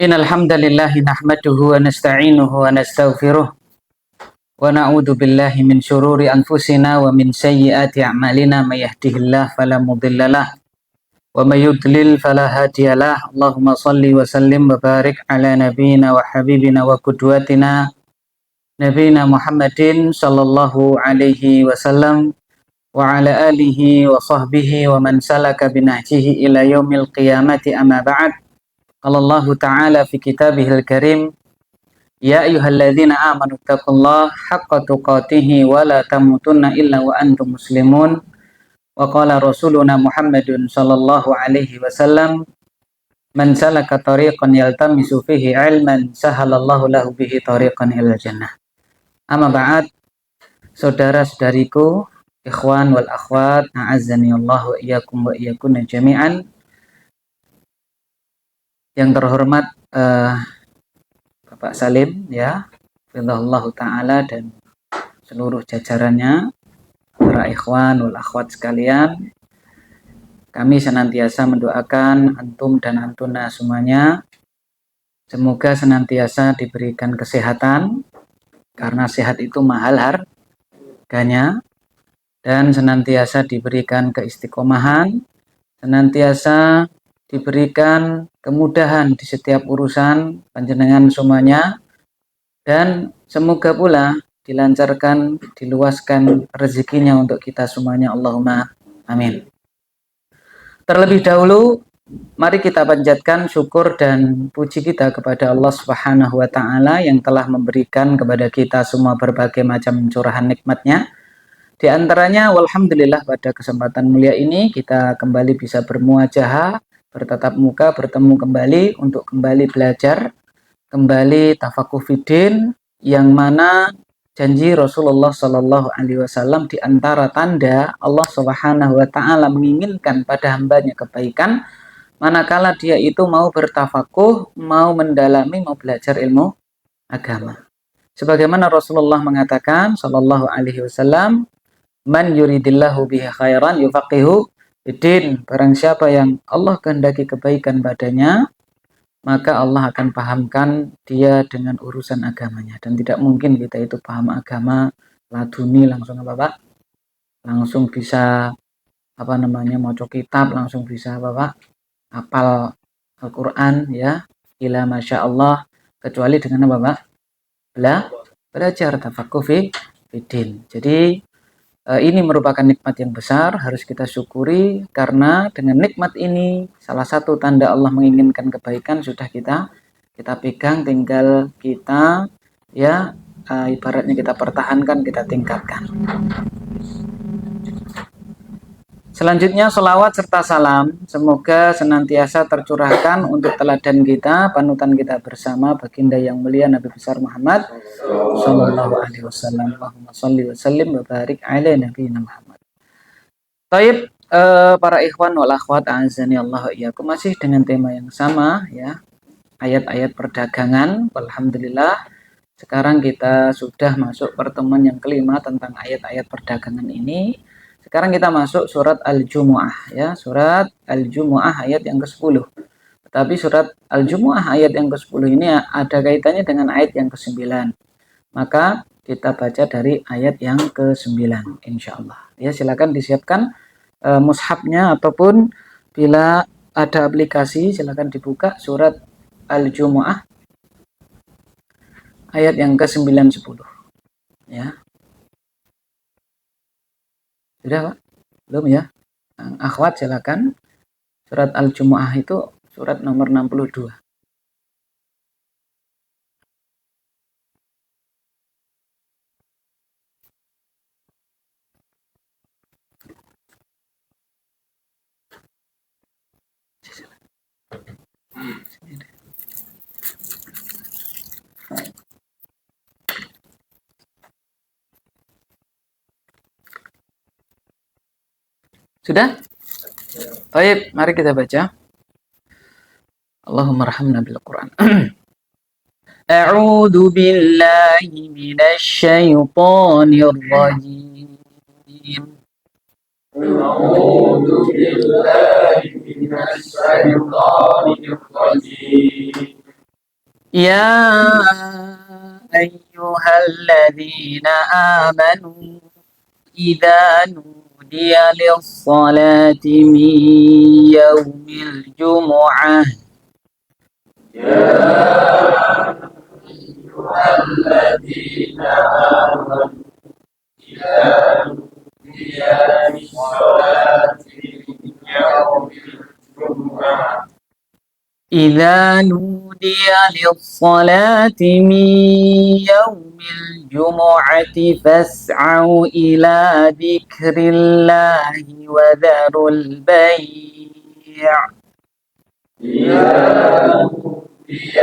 Innal hamdalillah nahmaduhu wa nasta'inuhu wa nastaghfiruh wa na'udzu billahi min syururi anfusina wa min sayyiati a'malina may yahdihillahu fala mudhillalah wa may yudlil fala hadiyalah. Allahumma shalli wa sallim wa barik ala nabiyyina wa habibina wa qudwatina nabiyina Muhammadin sallallahu alaihi wasallam wa ala alihi wa sahbihi wa man salaka binahjihi ila yaumil qiyamati amma ba'd. Qala Allah Ta'ala fi kitabihil karim, ya ayyuhalladzina amanu taqullaha haqqa tuqatih wa la tamutunna illa wa antum muslimun. Wa qala rasuluna Muhammadun sallallahu alaihi wasallam, man salaka tariqan yaltamisu fihi ilman sahalallahu lahu bihi tariqan ilal jannah. Amma ba'd, saudara-saudariku, ikhwan wal akhwat, a'azzani Allah wa iyyakum wa iyyakunna jami'an. Yang terhormat Bapak Salim, ya, Allah Ta'ala, dan seluruh jajarannya, para ikhwan wal akhwat sekalian, kami senantiasa mendoakan antum dan antuna semuanya semoga senantiasa diberikan kesehatan, karena sehat itu mahal harganya, dan senantiasa diberikan keistiqomahan, senantiasa diberikan kemudahan di setiap urusan panjenengan semuanya, dan semoga pula dilancarkan, diluaskan rezekinya untuk kita semuanya. Allahumma amin. Terlebih dahulu, mari kita panjatkan syukur dan puji kita kepada Allah Subhanahu wa Ta'ala yang telah memberikan kepada kita semua berbagai macam curahan nikmatnya. Di antaranya, walhamdulillah, pada kesempatan mulia ini kita kembali bisa bermuajahah, bertatap muka, bertemu kembali untuk kembali belajar, kembali tafakuh fiddin, yang mana janji Rasulullah Sallallahu Alaihi Wasallam di antara tanda Allah Subhanahu Wa Taala menginginkan pada hambanya kebaikan, manakala dia itu mau bertafakuh, mau mendalami, mau belajar ilmu agama. Sebagaimana Rasulullah mengatakan Sallallahu Alaihi Wasallam, man yuridillahu bihi khairan yufaqihu fiddin. Barang siapa yang Allah kehendaki kebaikan padanya, maka Allah akan pahamkan dia dengan urusan agamanya. Dan tidak mungkin kita itu paham agama laduni langsung apa Pak? Langsung bisa maca kitab, langsung bisa Pak? Hafal Al-Qur'an, ya. Ila masya Allah, kecuali dengan apa Pak? Belajar tafakuh fiddin. Jadi ini merupakan nikmat yang besar, harus kita syukuri, karena dengan nikmat ini salah satu tanda Allah menginginkan kebaikan sudah kita pegang, tinggal kita ibaratnya kita pertahankan, kita tingkatkan. Selanjutnya, sholawat serta salam semoga senantiasa tercurahkan untuk teladan kita, panutan kita bersama, baginda yang mulia Nabi besar Muhammad Sallallahu Alaihi Wasallam. Allahumma sholli wa sallim wa barik ala nabiyina Muhammad. Taib, para ikhwan wal akhwat, a'azzani Allah wa iyyakum, masih dengan tema yang sama, ya, ayat-ayat perdagangan. Alhamdulillah, sekarang kita sudah masuk pertemuan yang kelima tentang ayat-ayat perdagangan ini. Sekarang kita masuk surat Al-Jumu'ah, ya, surat Al-Jumu'ah ayat yang ke-10. Tetapi surat Al-Jumu'ah ayat yang ke-10 ini ada kaitannya dengan ayat yang ke-9. Maka kita baca dari ayat yang ke-9 insyaallah. Ya, silakan disiapkan mushafnya, ataupun bila ada aplikasi silakan dibuka surat Al-Jumu'ah ayat yang ke-9 10. Ya. Sudah Pak? Belum ya? Akhwat silakan. Surat Al-Jumu'ah itu surat nomor 62. Sudah? Baik, mari kita baca. Allahumma rahmna bil Qur'an. A'udzu billahi minasy syaithanir rajim. A'udzu billahi minasy syaithanir rajim. يا أيها الذين آمنوا إذا نودي للصلاة من يوم الجمعة الذين آمنوا إذا نودي للصلاة من يوم الجمعة إذا نودي للصلاة من يوم الجمعة فاسعوا إلى ذكر الله وذروا البيع إذا نودي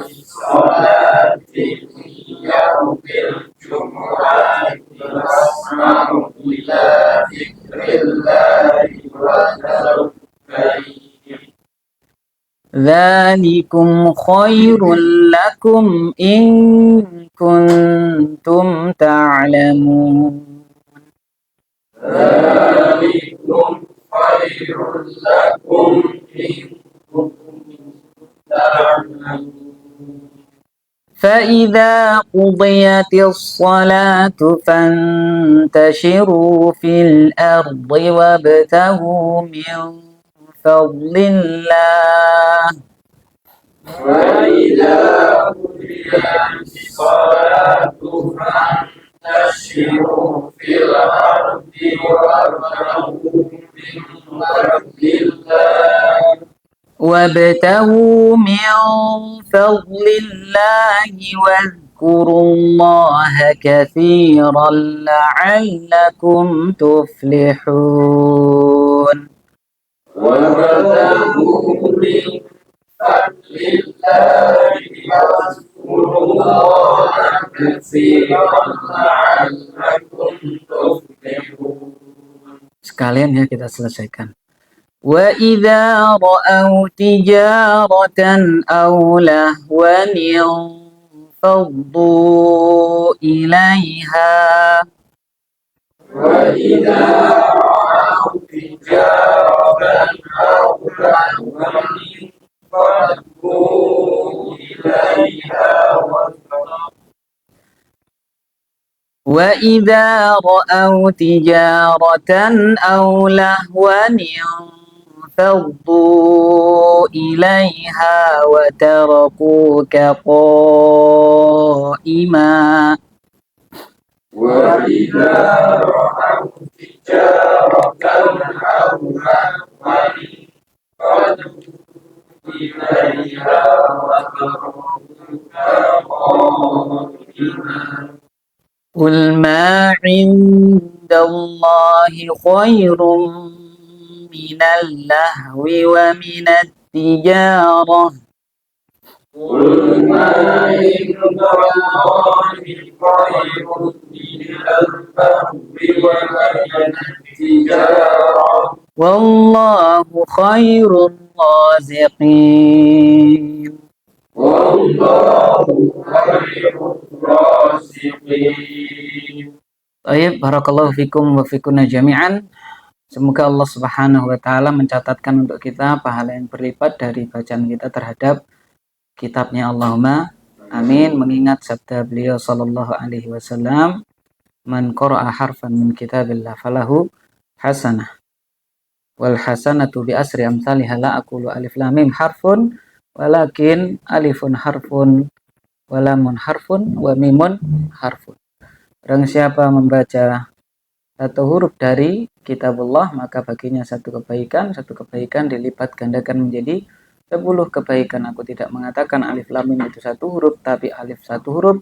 للصلاة من يوم الجمعة فاسعوا إلى ذكر الله وذروا البيع ذلكم خير لكم إن كنتم تعلمون ذلكم خير لكم إن كنتم تعلمون فإذا قضيت الصلاة فانتشروا في الأرض وابتغوا من فضل الله وإذا قضيت الصلاة فانتشروا في الأرض وابتغوا من فضل الله واذكروا الله كثيرا لعلكم تفلحون وابتغوا من فضل الله واذكروا الله كثيرا لعلكم تفلحون. Sekalian ya kita selesaikan. Wa idza ra'au tijaratan aw lahwan faddu ilaiha wa idza ra'au tijaratan aw lahwan faddu ilaiha وَإِذَا رَأَوْا تِجَارَةً أَوْ لَهْوًا انفَضُّوا إِلَيْهَا وَتَرَكُوكَ قَائِمًا وَإِذَا رَأَوْا تِجَارَةً أَوْ لَهْوًا انفَضُّوا إِلَيْهَا وَتَرَكُوكَ قَائِمًا قل ما عند الله خير من اللهو ومن التجارة قل ما عند الله خير من اللهو ومن التجارة والله خير الرازقين والله خير الرازقين. Baik, barakallahu fikum wa fikuna jami'an. Semoga Allah Subhanahu wa taala mencatatkan untuk kita pahala yang berlipat dari bacaan kita terhadap kitabnya. Allahumma amin. Mengingat sabda beliau sallallahu alaihi wasallam, "Man qara'a harfan min kitabillah falahu hasanah. Wal hasanatu bi asri amsalha la aqulu alif lam mim harfun walakin alifun harfun walamun harfun wa mimun harfun." Barang siapa membaca satu huruf dari kitabullah, maka baginya satu kebaikan dilipat gandakan menjadi 10 kebaikan. Aku tidak mengatakan alif lam mim itu satu huruf, tapi alif satu huruf,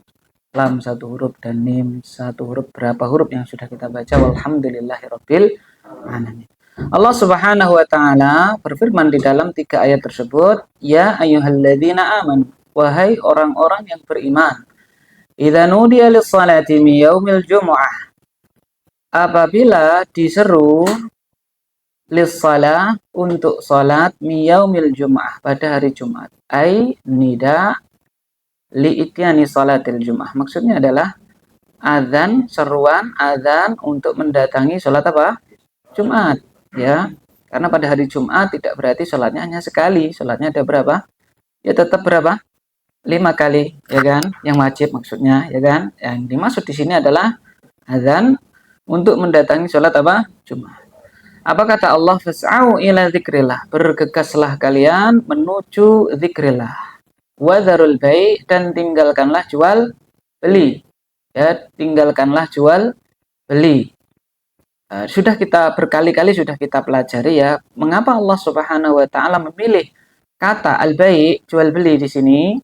lam satu huruf, dan mim satu huruf. Berapa huruf yang sudah kita baca? Walhamdulillahirabbil alamin. Allah Subhanahu wa taala berfirman di dalam 3 ayat tersebut, ya ayyuhalladzina amanu, wahai orang-orang yang beriman, idza nudiya lis-salati min yaumil jumu'ah, apabila diseru lis-salah untuk salat min yaumil jumu'ah pada hari Jumat, ai nida li ityani salatil jumu'ah, maksudnya adalah azan, seruan azan untuk mendatangi salat apa? Jumat, ya. Karena pada hari Jumat tidak berarti salatnya hanya sekali, salatnya ada berapa? Ya tetap berapa? 5 kali, ya kan? Yang wajib maksudnya, ya kan? Yang dimaksud di sini adalah azan untuk mendatangi sholat apa? Jumat. Apa kata Allah? Fas'au ila dzikrillah. Bergegaslah kalian menuju dzikrillah. Wa dzarul bai' dan tinggalkanlah jual beli. Ya, tinggalkanlah jual beli. Sudah kita berkali-kali sudah kita pelajari ya, mengapa Allah Subhanahu wa taala memilih kata al-bai' jual beli di sini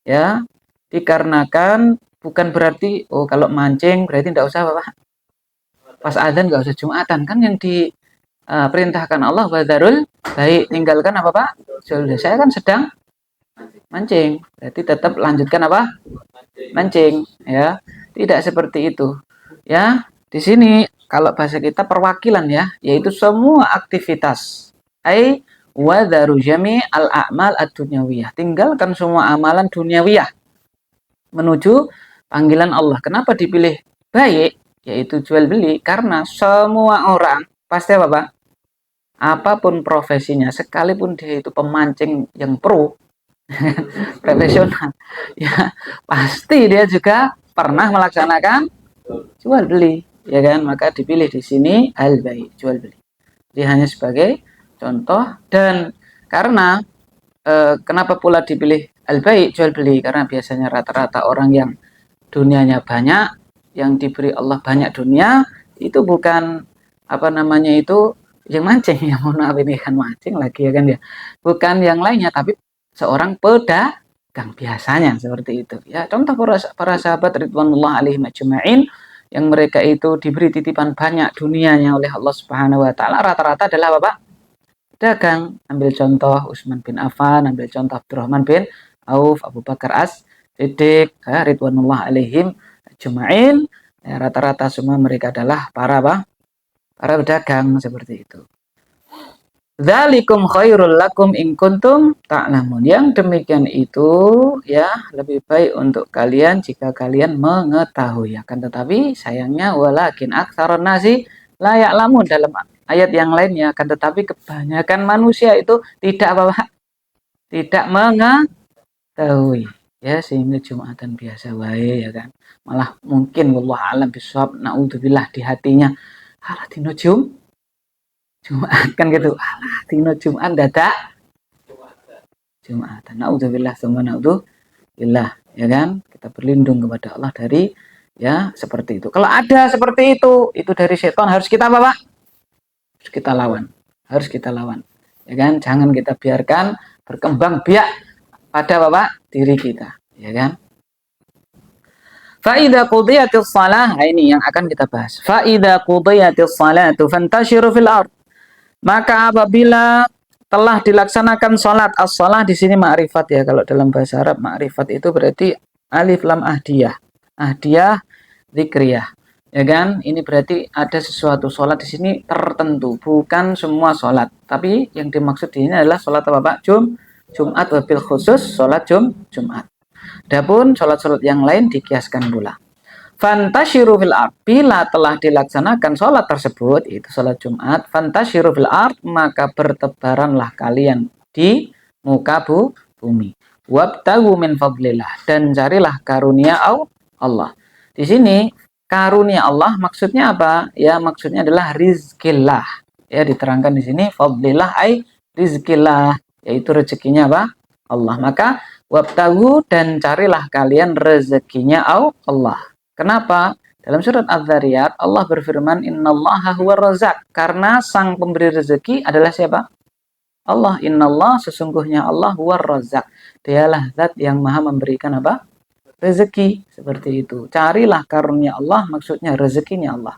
ya, dikarenakan bukan berarti oh kalau mancing berarti tidak usah apa pas adzan nggak usah Jumatan, kan yang diperintahkan Allah wadarul baik, tinggalkan apa Pak? Saya kan sedang mancing, berarti tetap lanjutkan apa? Mancing ya. Tidak seperti itu. Ya, di sini kalau bahasa kita perwakilan ya, yaitu semua aktivitas. Ai wadaru jami al-a'mal ad-dunyawiyah. Tinggalkan semua amalan duniawiyah menuju panggilan Allah. Kenapa dipilih baik, yaitu jual beli? Karena semua orang pasti apa Pak? Apapun profesinya, sekalipun dia itu pemancing yang pro, profesional, ya pasti dia juga pernah melaksanakan jual beli, ya kan? Maka dipilih di sini al-bai', jual beli. Jadi hanya sebagai contoh. Dan karena kenapa pula dipilih al-bai', jual beli? Karena biasanya rata-rata orang yang dunianya banyak, yang diberi Allah banyak dunia, itu bukan apa namanya itu yang mancing, ya mohon maaf ini kan mancing lagi ya kan ya, bukan yang lainnya, tapi seorang pedagang biasanya seperti itu ya. Contoh para sahabat ridwanullah alaihim ajma'in yang mereka itu diberi titipan banyak dunianya oleh Allah Subhanahu wa taala, rata-rata adalah Bapak dagang. Ambil contoh Utsman bin Affan, ambil contoh Abdurrahman bin Auf, Abu Bakar As-Siddiq, ya, ridwanullah alaihim ajma'in, ya, rata-rata semua mereka adalah para pedagang seperti itu. Dzalikum khairul lakum in kuntum ta'lamun. Yang demikian itu ya lebih baik untuk kalian jika kalian mengetahui. Akan tetapi sayangnya walakin aktsarun nasi la ya'lamun, dalam ayat yang lainnya, akan tetapi kebanyakan manusia itu tidak apa-apa, tidak mengetahui. Ya, sehingga Jumatan biasa wae ya kan. Malah mungkin wallahu alam bisawab, naudzubillah, di hatinya alah dino Jumat kan gitu. Alah dino Jumat dadak Jumatan. Naudzubillah tsumma naudzubillah, ya kan? Kita berlindung kepada Allah dari ya seperti itu. Kalau ada seperti itu dari setan, harus kita apa, Pak? Harus kita lawan. Harus kita lawan. Ya kan? Jangan kita biarkan berkembang biak pada Bapak diri kita, ya kan? Fa'idha qudiyatis shalah, ini yang akan kita bahas. Fa'idha qudiyatis salatu fantashiru fil ard. Maka apabila telah dilaksanakan sholat, as-shalah di sini ma'rifat ya. Kalau dalam bahasa Arab ma'rifat itu berarti alif lam ahdiyah. Ahdiyah dzikriyah. Ya kan? Ini berarti ada sesuatu sholat di sini tertentu, bukan semua sholat. Tapi yang dimaksud di sini adalah sholat apa Pak? Jumat, wabil khusus sholat Jumat. Adapun sholat-sholat yang lain dikiaskan pula. Fantashiru fil ard, bila telah dilaksanakan sholat tersebut, itu sholat Jumat, fantashiru fil ard, maka bertebaranlah kalian di muka bumi. Wabtagu min fadlillah, dan carilah karunia Allah. Di sini karunia Allah maksudnya apa? Ya maksudnya adalah rizkillah. Ya diterangkan di sini fadlillah ay rizkillah, yaitu rezekinya apa? Allah. Maka wabtagu, dan carilah kalian rezekinya Allah. Kenapa? Dalam surat Az-Zariyat Allah berfirman innallaha huwar razzaq, karena sang pemberi rezeki adalah siapa? Allah. Innallah, sesungguhnya Allah huwar razzaq. Dialah zat yang maha memberikan apa? Rezeki. Seperti itu. Carilah karunia Allah, maksudnya rezekinya Allah.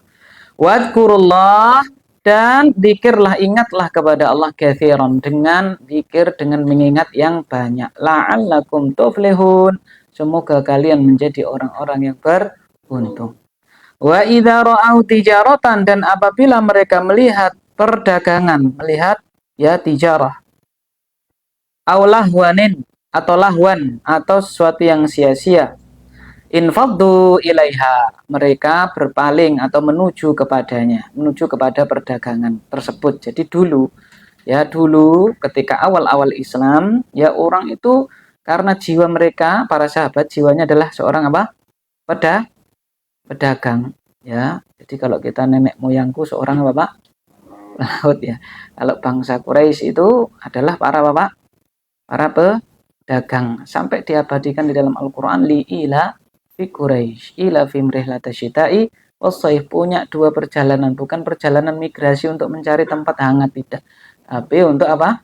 Wadkurullah, dan zikirlah, ingatlah kepada Allah katsiran, dengan zikir, dengan mengingat yang banyak. La'allakum tuflihun, semoga kalian menjadi orang-orang yang beruntung. Wa idza ra'au tijaratan, dan apabila mereka melihat perdagangan, melihat ya tijarah, aw lahwanin, atau lahwan, atau sesuatu yang sia-sia, infaddu ilaiha, mereka berpaling atau menuju kepadanya, menuju kepada perdagangan tersebut. Jadi dulu ketika awal-awal Islam ya, orang itu Karena jiwa mereka, para sahabat, jiwanya adalah seorang apa? Pedagang. Ya, jadi kalau kita nenek moyangku seorang apa, Pak? Laut ya. Kalau bangsa Quraisy itu adalah para bapak, para pedagang. Sampai diabadikan di dalam Al-Quran, li ila fi Quraisy, ila fi mrihlata syita'i wasayf, punya dua perjalanan, bukan perjalanan migrasi untuk mencari tempat hangat, tidak. Tapi untuk apa?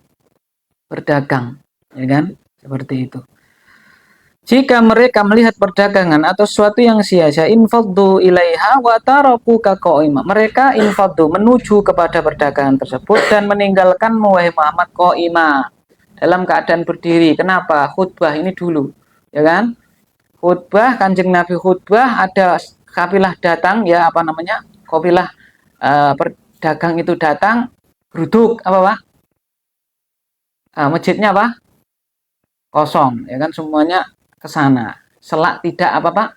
Berdagang, ya kan? Seperti itu. Jika mereka melihat perdagangan atau sesuatu yang sia-sia, infaddu ilaiha wa tarakuka qa'ima. Mereka infaddu, menuju kepada perdagangan tersebut dan meninggalkanmu wahai Muhammad qa'ima, dalam keadaan berdiri. Kenapa? Khutbah ini dulu, ya kan? Khutbah, Kanjeng Nabi khutbah, ada kafilah datang, ya apa namanya? Kafilah pedagang itu datang, geruduk apa, Pak? Masjidnya apa? Kosong, ya kan, semuanya ke sana. Selak tidak apa, Pak?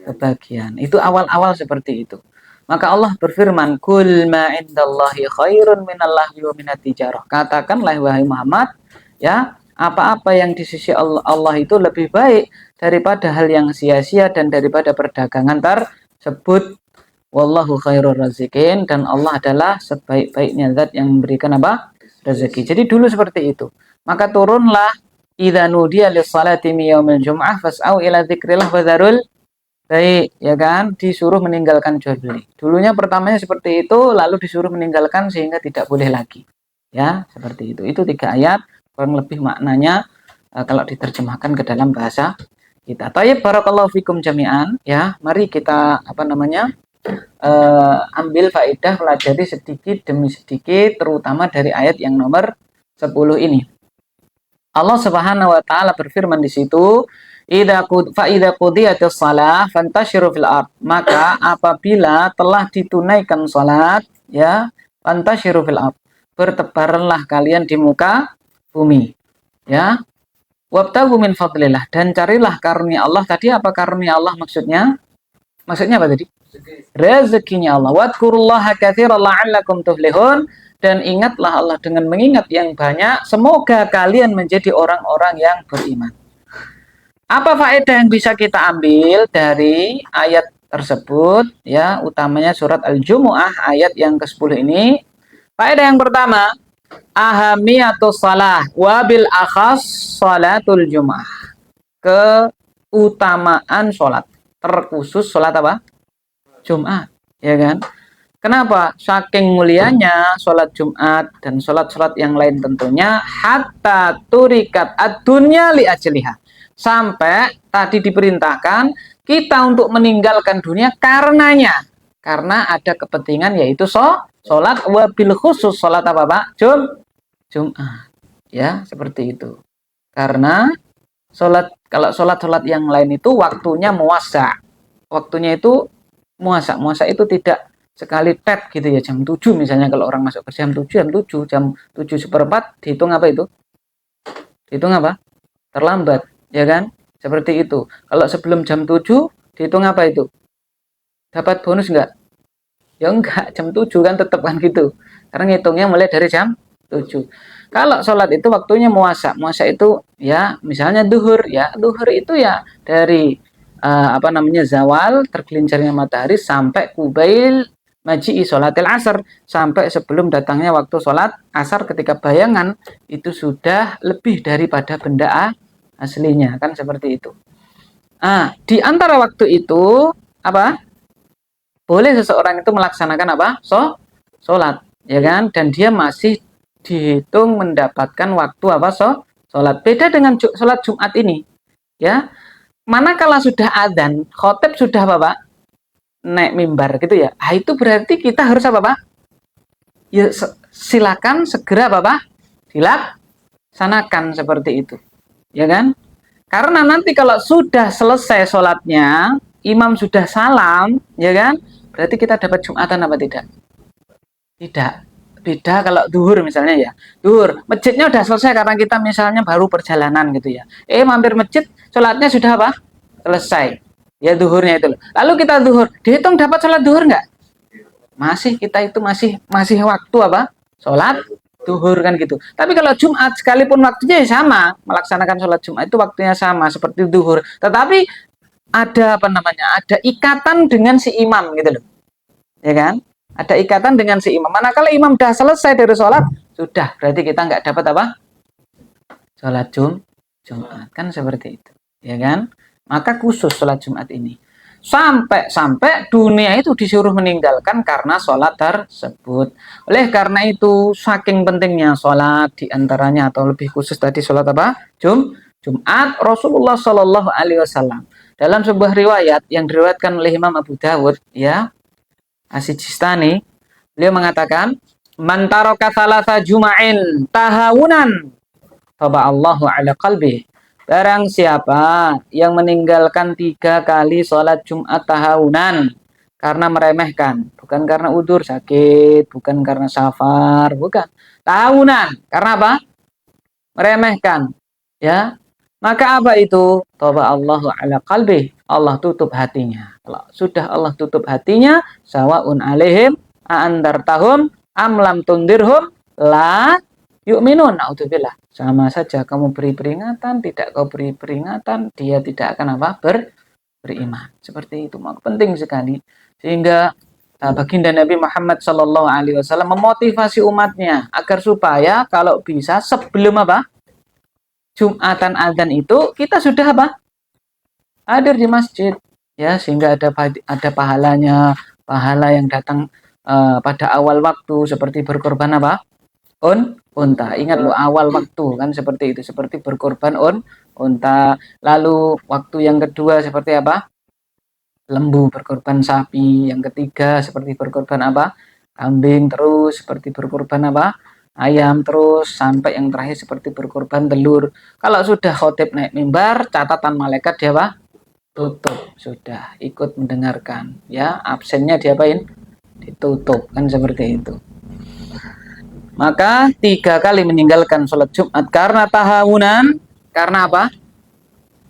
Kebagian. Itu awal-awal seperti itu. Maka Allah berfirman, "Kul ma indallahi khairun minallahi wa minat tijarah." Katakanlah wahai Muhammad, ya, apa-apa yang di sisi Allah itu lebih baik daripada hal yang sia-sia dan daripada perdagangan tersebut. Wallahu khairur razikin, dan Allah adalah sebaik-baiknya zat yang memberikan apa? Rezeki. Jadi dulu seperti itu. Maka turunlah idza nudiya lis-salati min yaumil jum'ah fas'au ila dzikrillah wa dzarul baik, ya kan, disuruh meninggalkan jual beli. Dulunya pertamanya seperti itu, lalu disuruh meninggalkan sehingga tidak boleh lagi. Ya, seperti itu. Itu 3 ayat kurang lebih maknanya kalau diterjemahkan ke dalam bahasa kita. Tayyib, barakallahu fikum jami'an, ya. Mari kita apa namanya? Ambil faedah, pelajari sedikit demi sedikit, terutama dari ayat yang nomor 10 ini. Allah Subhanahu wa taala berfirman di situ, fa idza qudiyatis shalah fantashiru fil ard. Maka apabila telah ditunaikan salat, ya, fantashiru fil ard, bertebaranlah kalian di muka bumi, ya. Wabtaghu min fadlillah, dan carilah karunia Allah. Tadi apa karunia Allah maksudnya? Maksudnya apa tadi? Rezekinya Allah. Wadkurullaha katsiran la'allakum tuflihun. Dan ingatlah Allah dengan mengingat yang banyak, semoga kalian menjadi orang-orang yang beriman. Apa faedah yang bisa kita ambil dari ayat tersebut? Ya, utamanya surat Al-Jumu'ah ayat yang ke-10 ini. Faedah yang pertama, ahamiyatus salah wabil akhas salatul Jumu'ah. Keutamaan sholat, terkhusus sholat apa? Jumat, ya kan? Kenapa? Saking mulianya sholat Jumat dan sholat-sholat yang lain tentunya, hatta turikat ad-dunya li ajliha. Sampai tadi diperintahkan kita untuk meninggalkan dunia karenanya. Karena ada kepentingan, yaitu sholat, wabil khusus sholat apa, Pak? Jumat. Ya, seperti itu. Karena kalau sholat yang lain itu waktunya muasa. Waktunya itu muasa. Muasa itu tidak sekali tet gitu ya, jam 7 misalnya, kalau orang masuk kerja jam 7, jam 7:04 dihitung apa itu? Dihitung apa? Terlambat, ya kan? Seperti itu. Kalau sebelum jam 7 dihitung apa itu? Dapat bonus enggak? Ya enggak, jam 7 kan tetap kan gitu. Karena ngitungnya mulai dari jam 7. Kalau sholat itu waktunya muasa. Muasa itu ya misalnya duhur, ya. Duhur itu ya dari zawal, tergelincirnya matahari, sampai kubail maji'i sholatil asar, sampai sebelum datangnya waktu sholat asar, ketika bayangan itu sudah lebih daripada benda aslinya, kan seperti itu. Di antara waktu itu apa? Boleh seseorang itu melaksanakan apa? Sholat, ya kan? Dan dia masih dihitung mendapatkan waktu apa? Sholat. Beda dengan sholat Jumat ini, ya. Manakala sudah adzan, khotib sudah apa, Pak? Naik mimbar gitu ya. Itu berarti kita harus apa, Pak? Ya silakan segera apa, Pak? Dilaksanakan seperti itu. Ya kan? Karena nanti kalau sudah selesai sholatnya, imam sudah salam, ya kan? Berarti kita dapat Jumatan apa tidak? Tidak. Beda kalau duhur misalnya ya. Duhur, masjidnya udah selesai karena kita misalnya baru perjalanan gitu ya. Mampir masjid, sholatnya sudah apa? Selesai. Ya duhurnya itu. Lalu kita duhur, dihitung dapat sholat duhur nggak? Masih, kita itu masih waktu apa? Sholat duhur kan gitu. Tapi kalau Jumat sekalipun waktunya sama, melaksanakan sholat Jumat itu waktunya sama seperti duhur. Tetapi ada apa namanya? Ada ikatan dengan si imam gitu loh. Ya kan? Ada ikatan dengan si imam. Manakala imam sudah selesai dari sholat, sudah berarti kita nggak dapat apa? Sholat Jumat kan seperti itu. Ya kan? Maka khusus sholat Jumat ini. Sampai dunia itu disuruh meninggalkan karena sholat tersebut. Oleh karena itu saking pentingnya sholat diantaranya atau lebih khusus tadi sholat apa? Jumat Rasulullah Shallallahu Alaihi Wasallam dalam sebuah riwayat yang diriwayatkan oleh Imam Abu Dawud ya As-Sijistani, beliau mengatakan man taraka thalatha juma'in tahawunan taba Allahu ala qalbi. Barang siapa yang meninggalkan 3 kali sholat Jumat tahunan karena meremehkan, bukan karena udur sakit, bukan karena safar, bukan. Tahunan, karena apa? Meremehkan, ya. Maka apa itu? Tauba Allahu ala qalbi. Allah tutup hatinya. Sudah Allah tutup hatinya, sawaun alaihim a'andartahum am lam tundirhum la yu'minun. Naudzubillah. Sama saja kamu beri peringatan, tidak kau beri peringatan, dia tidak akan apa? Beriman. Seperti itu. Maka penting sekali. Sehingga baginda Nabi Muhammad Sallallahu Alaihi Wasallam memotivasi umatnya agar supaya kalau bisa sebelum apa? Jumatan azan itu kita sudah apa? Hadir di masjid. Ya, sehingga ada pahalanya, pahala yang datang pada awal waktu seperti berkorban apa? Unta. Ingat lo awal waktu kan seperti itu, seperti berkorban unta. Lalu waktu yang kedua seperti apa? Lembu, berkorban sapi. Yang ketiga seperti berkorban apa? Kambing. Terus seperti berkorban apa? Ayam. Terus sampai yang terakhir seperti berkorban telur. Kalau sudah khotib naik mimbar, catatan malaikat dia apa? Tutup. Sudah ikut mendengarkan. Ya, absennya diapain? Ditutup kan seperti itu. Maka 3 kali meninggalkan sholat Jumat karena tahawunan, karena apa?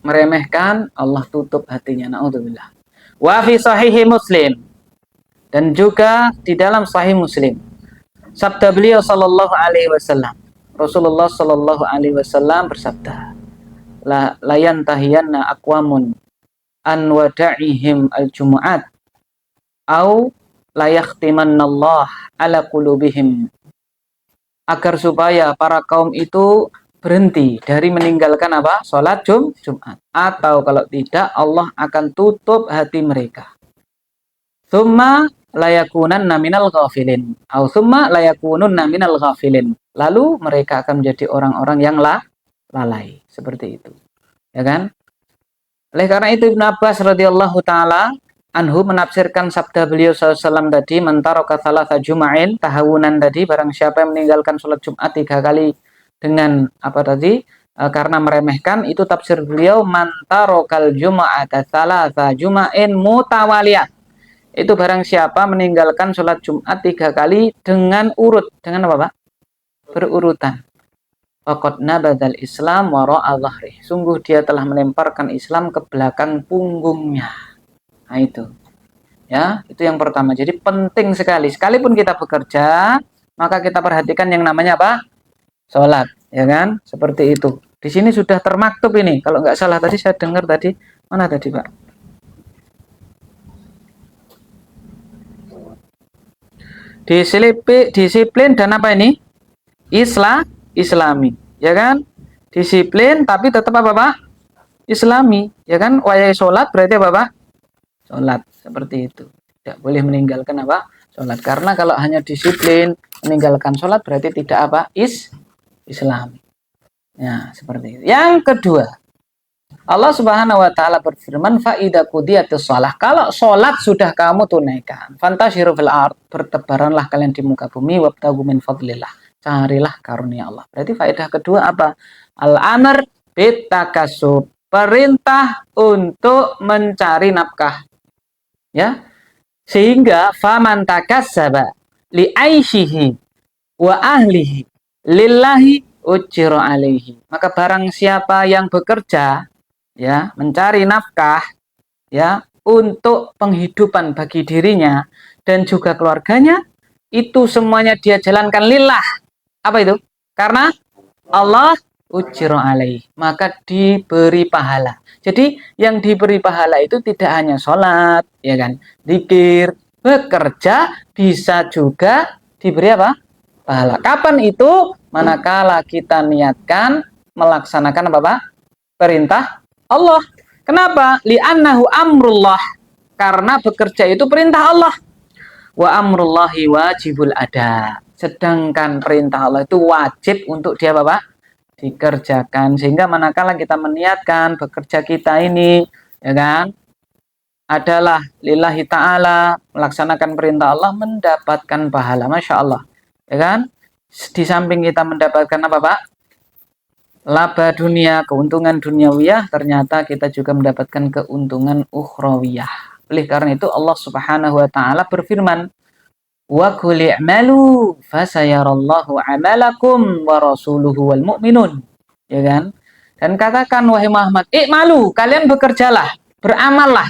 Meremehkan, Allah tutup hatinya. Naudzubillah. Wa fi sahihi Muslim, dan juga di dalam sahih Muslim, sabda beliau sallallahu alaihi wasallam. Rasulullah sallallahu alaihi wasallam bersabda, la yantahiyanna aqwamun an wada'ihim al-jumu'at au la yakhtimannallah ala qulubihim. Agar supaya para kaum itu berhenti dari meninggalkan apa? Sholat Jumat. Atau kalau tidak, Allah akan tutup hati mereka. Tsumma layakunanna minal ghafilin. Au tsumma layakununna minal ghafilin. Lalu mereka akan menjadi orang-orang yang lalai. Seperti itu. Ya kan? Oleh karena itu Ibnu Abbas radhiyallahu taala anhu menafsirkan sabda beliau SAW tadi, mentaraka thalatha juma'in tahawunan tadi, barang siapa yang meninggalkan sholat Jumat 3 kali dengan apa tadi? Karena meremehkan, itu tafsir beliau mantarokal juma'ata thalatha juma'in mutawaliyah. Itu barang siapa meninggalkan sholat Jumat 3 kali dengan urut, dengan apa Pak? Berurutan. Faqad nabadzal Islam wara'a dhahri. Sungguh dia telah melemparkan Islam ke belakang punggungnya. Nah itu. Ya, itu yang pertama. Jadi penting sekali. Sekalipun kita bekerja, maka kita perhatikan yang namanya apa? Sholat, ya kan? Seperti itu. Di sini sudah termaktub ini. Kalau nggak salah tadi saya dengar tadi, mana tadi Pak? Disiplin dan apa ini? Islami, ya kan? Disiplin tapi tetap apa Pak? Islami, ya kan? Wayai sholat berarti apa Pak? Sholat, seperti itu. Tidak boleh meninggalkan apa? Sholat. Karena kalau hanya disiplin meninggalkan sholat berarti tidak apa? Islam. Ya, seperti itu. Yang kedua, Allah Subhanahu wa taala berfirman, fa idza qudiyatis shalah. Kalau sholat sudah kamu tunaikan, fantashiru fil ard, bertebaranlah kalian di muka bumi, wabtagu min fadlillah. Carilah karunia Allah. Berarti faedah kedua apa? Al-amr bit takasub. Perintah untuk mencari nafkah. Ya, sehingga faman takassaba li aishihi wa ahlihi lillahi ujira alaihi. Maka barang siapa yang bekerja ya, mencari nafkah ya untuk penghidupan bagi dirinya dan juga keluarganya, itu semuanya dia jalankan lillah, Apa itu? Karena Allah ujira alaih, maka diberi pahala. Jadi yang diberi pahala itu tidak hanya sholat, ya kan, zikir, bekerja, bisa juga diberi apa? Pahala. Kapan itu? Manakala kita niatkan melaksanakan apa, Pak? Perintah Allah. Kenapa? Li'annahu amrullah. Karena bekerja itu perintah Allah. Wa amrullahi wajibul ada. Sedangkan perintah Allah itu wajib untuk dia Bapak dikerjakan. Sehingga manakala kita meniatkan bekerja kita ini, ya kan, adalah lillahi ta'ala, melaksanakan perintah Allah, mendapatkan pahala. Masya Allah, ya kan. Di samping kita mendapatkan apa Pak? Laba dunia, keuntungan duniawiyah, ternyata kita juga mendapatkan keuntungan ukhrawiyah. Oleh karena itu Allah Subhanahu wa taala berfirman, wa qul i'malu fasayarallahu 'amalakum wa rasuluhu wal mu'minun. Ya kan? Dan katakan wahai Muhammad, i'malu, kalian bekerjalah, beramallah.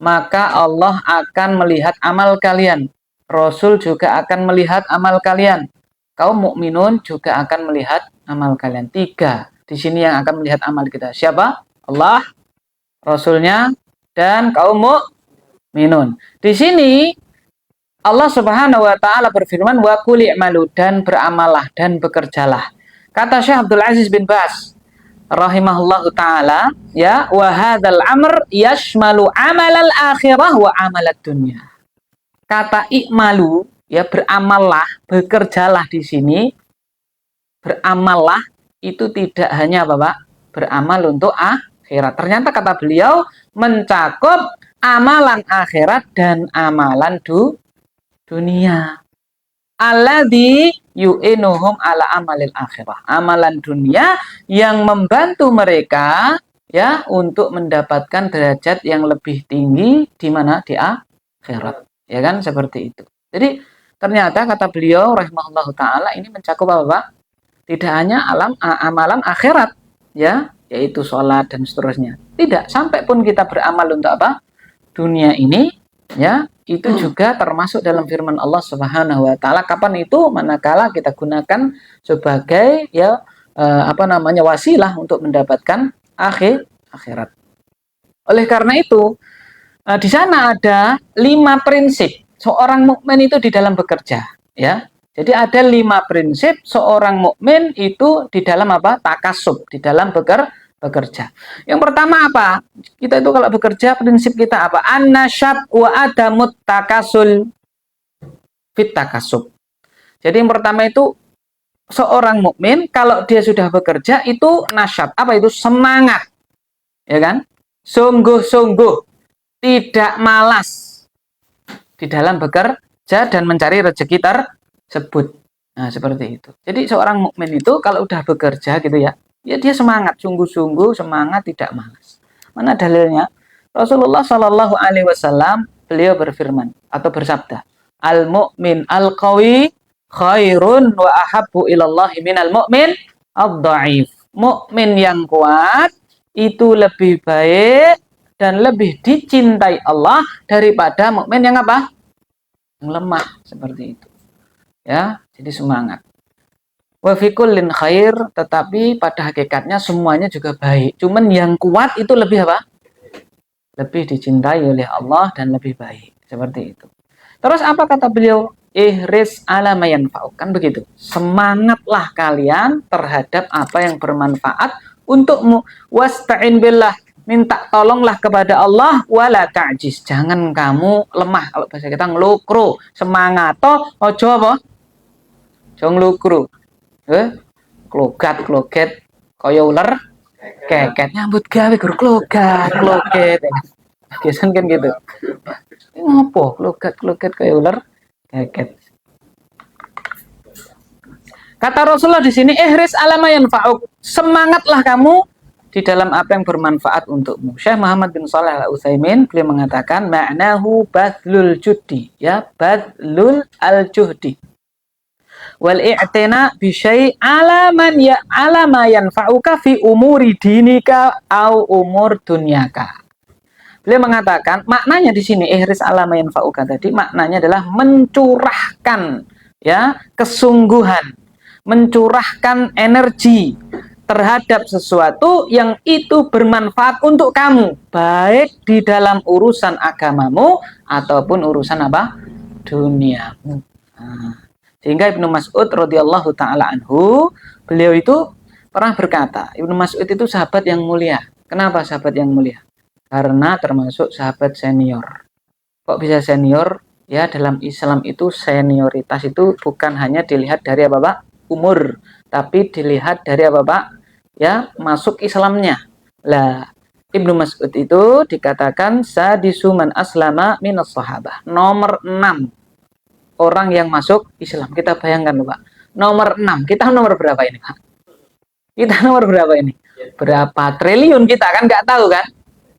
Maka Allah akan melihat amal kalian. Rasul juga akan melihat amal kalian. Kaum mukminun juga akan melihat amal kalian. 3 di sini yang akan melihat amal kita. Siapa? Allah, Rasulnya, dan kaum mukminun. Di sini Allah Subhanahu wa taala berfirman wa qul i'malu, dan beramallah dan bekerjalah. Kata Syekh Abdul Aziz bin Baz rahimahullahu taala, ya, wa hadzal amr yashmalu amalal akhirah wa amalad dunya. Kata i'malu, ya, beramallah, bekerjalah di sini. Beramallah itu tidak hanya apa, Pak? Beramal untuk akhirat. Ternyata kata beliau mencakup amalan akhirat dan amalan dunia. Alladzi yu'inuhum ala amalil akhirah. Amalan dunia yang membantu mereka, ya, untuk mendapatkan derajat yang lebih tinggi di mana? Di akhirat. Ya kan, seperti itu. Jadi ternyata kata beliau rahimahullahu taala ini mencakup apa, Pak? Tidak hanya amalan akhirat, ya, yaitu sholat dan seterusnya. Tidak, sampai pun kita beramal untuk apa? Dunia ini, ya, itu juga termasuk dalam firman Allah Subhanahu wa taala. Kapan itu? Manakala kita gunakan sebagai, ya, wasilah untuk mendapatkan akhirat. Oleh karena itu, di sana ada 5 prinsip seorang mukmin itu di dalam bekerja, ya. Jadi ada 5 prinsip seorang mukmin itu di dalam apa? Takasub, di dalam bekerja. Yang pertama apa? Kita itu kalau bekerja prinsip kita apa? An-nasyat wa adamut takasul fit takasub. Jadi yang pertama itu seorang mukmin kalau dia sudah bekerja itu nasyat. Apa itu? Semangat. Ya kan? Sungguh-sungguh, tidak malas di dalam bekerja dan mencari rezeki tersebut. Nah, seperti itu. Jadi seorang mukmin itu kalau udah bekerja gitu ya, ya dia semangat, sungguh-sungguh semangat, tidak malas. Mana dalilnya? Rasulullah Shallallahu alaihi wasallam beliau berfirman atau bersabda, "Al-mu'min al-qawi khairun wa ahabbu ilallahi minal mu'min ad-dha'if." Mukmin yang kuat itu lebih baik dan lebih dicintai Allah daripada mukmin yang apa? Yang lemah, seperti itu. Ya, jadi semangat. Wa fi kullin khair, tetapi pada hakikatnya semuanya juga baik. Cuman yang kuat itu lebih apa? Lebih dicintai oleh Allah dan lebih baik. Seperti itu. Terus apa kata beliau? Ihris ala ma yanfa'uk. Kan begitu. Semangatlah kalian terhadap apa yang bermanfaat untukmu. Wasta'in billah. Minta tolonglah kepada Allah, wala ta'jiz. Jangan kamu lemah. Kalau bahasa kita ngelukru. Semangat toh ojo apa? Jong lukru, klogat, kaya ular, keket, nyambut gawe guru klogat, biasanya kan gitu. Ini ngopo, klogat, kaya ular, keket. Kata Rasulullah di sini, ihris alama yanfa'uk, semangatlah kamu di dalam apa yang bermanfaat untukmu. Syekh Muhammad bin Shalih Al-Utsaimin beliau mengatakan, ma'nahu badlul judi, ya, badlul al-juhdi. Wal i'tina bi syai' ala ma yanfa'uka fi umuri dinika au umur dunyaka. Beliau mengatakan maknanya di sini ihris ala ma yanfa'uka tadi maknanya adalah mencurahkan, ya, kesungguhan mencurahkan energi terhadap sesuatu yang itu bermanfaat untuk kamu, baik di dalam urusan agamamu ataupun urusan apa? Duniamu. Nah, sehingga Ibnu Mas'ud radhiyallahu taala anhu, beliau itu pernah berkata, Ibnu Mas'ud itu sahabat yang mulia. Kenapa sahabat yang mulia? Karena termasuk sahabat senior. Kok bisa senior? Ya, dalam Islam itu senioritas itu bukan hanya dilihat dari apa, Pak? Umur, tapi dilihat dari apa, Pak? Ya, masuk Islamnya. Lah, Ibnu Mas'ud itu dikatakan sadisu man aslama minas sahabah. Nomor 6 orang yang masuk Islam. Kita bayangkan, Pak. Nomor 6. Kita nomor berapa ini, Pak? Kita nomor berapa ini? Berapa triliun kita kan nggak tahu kan?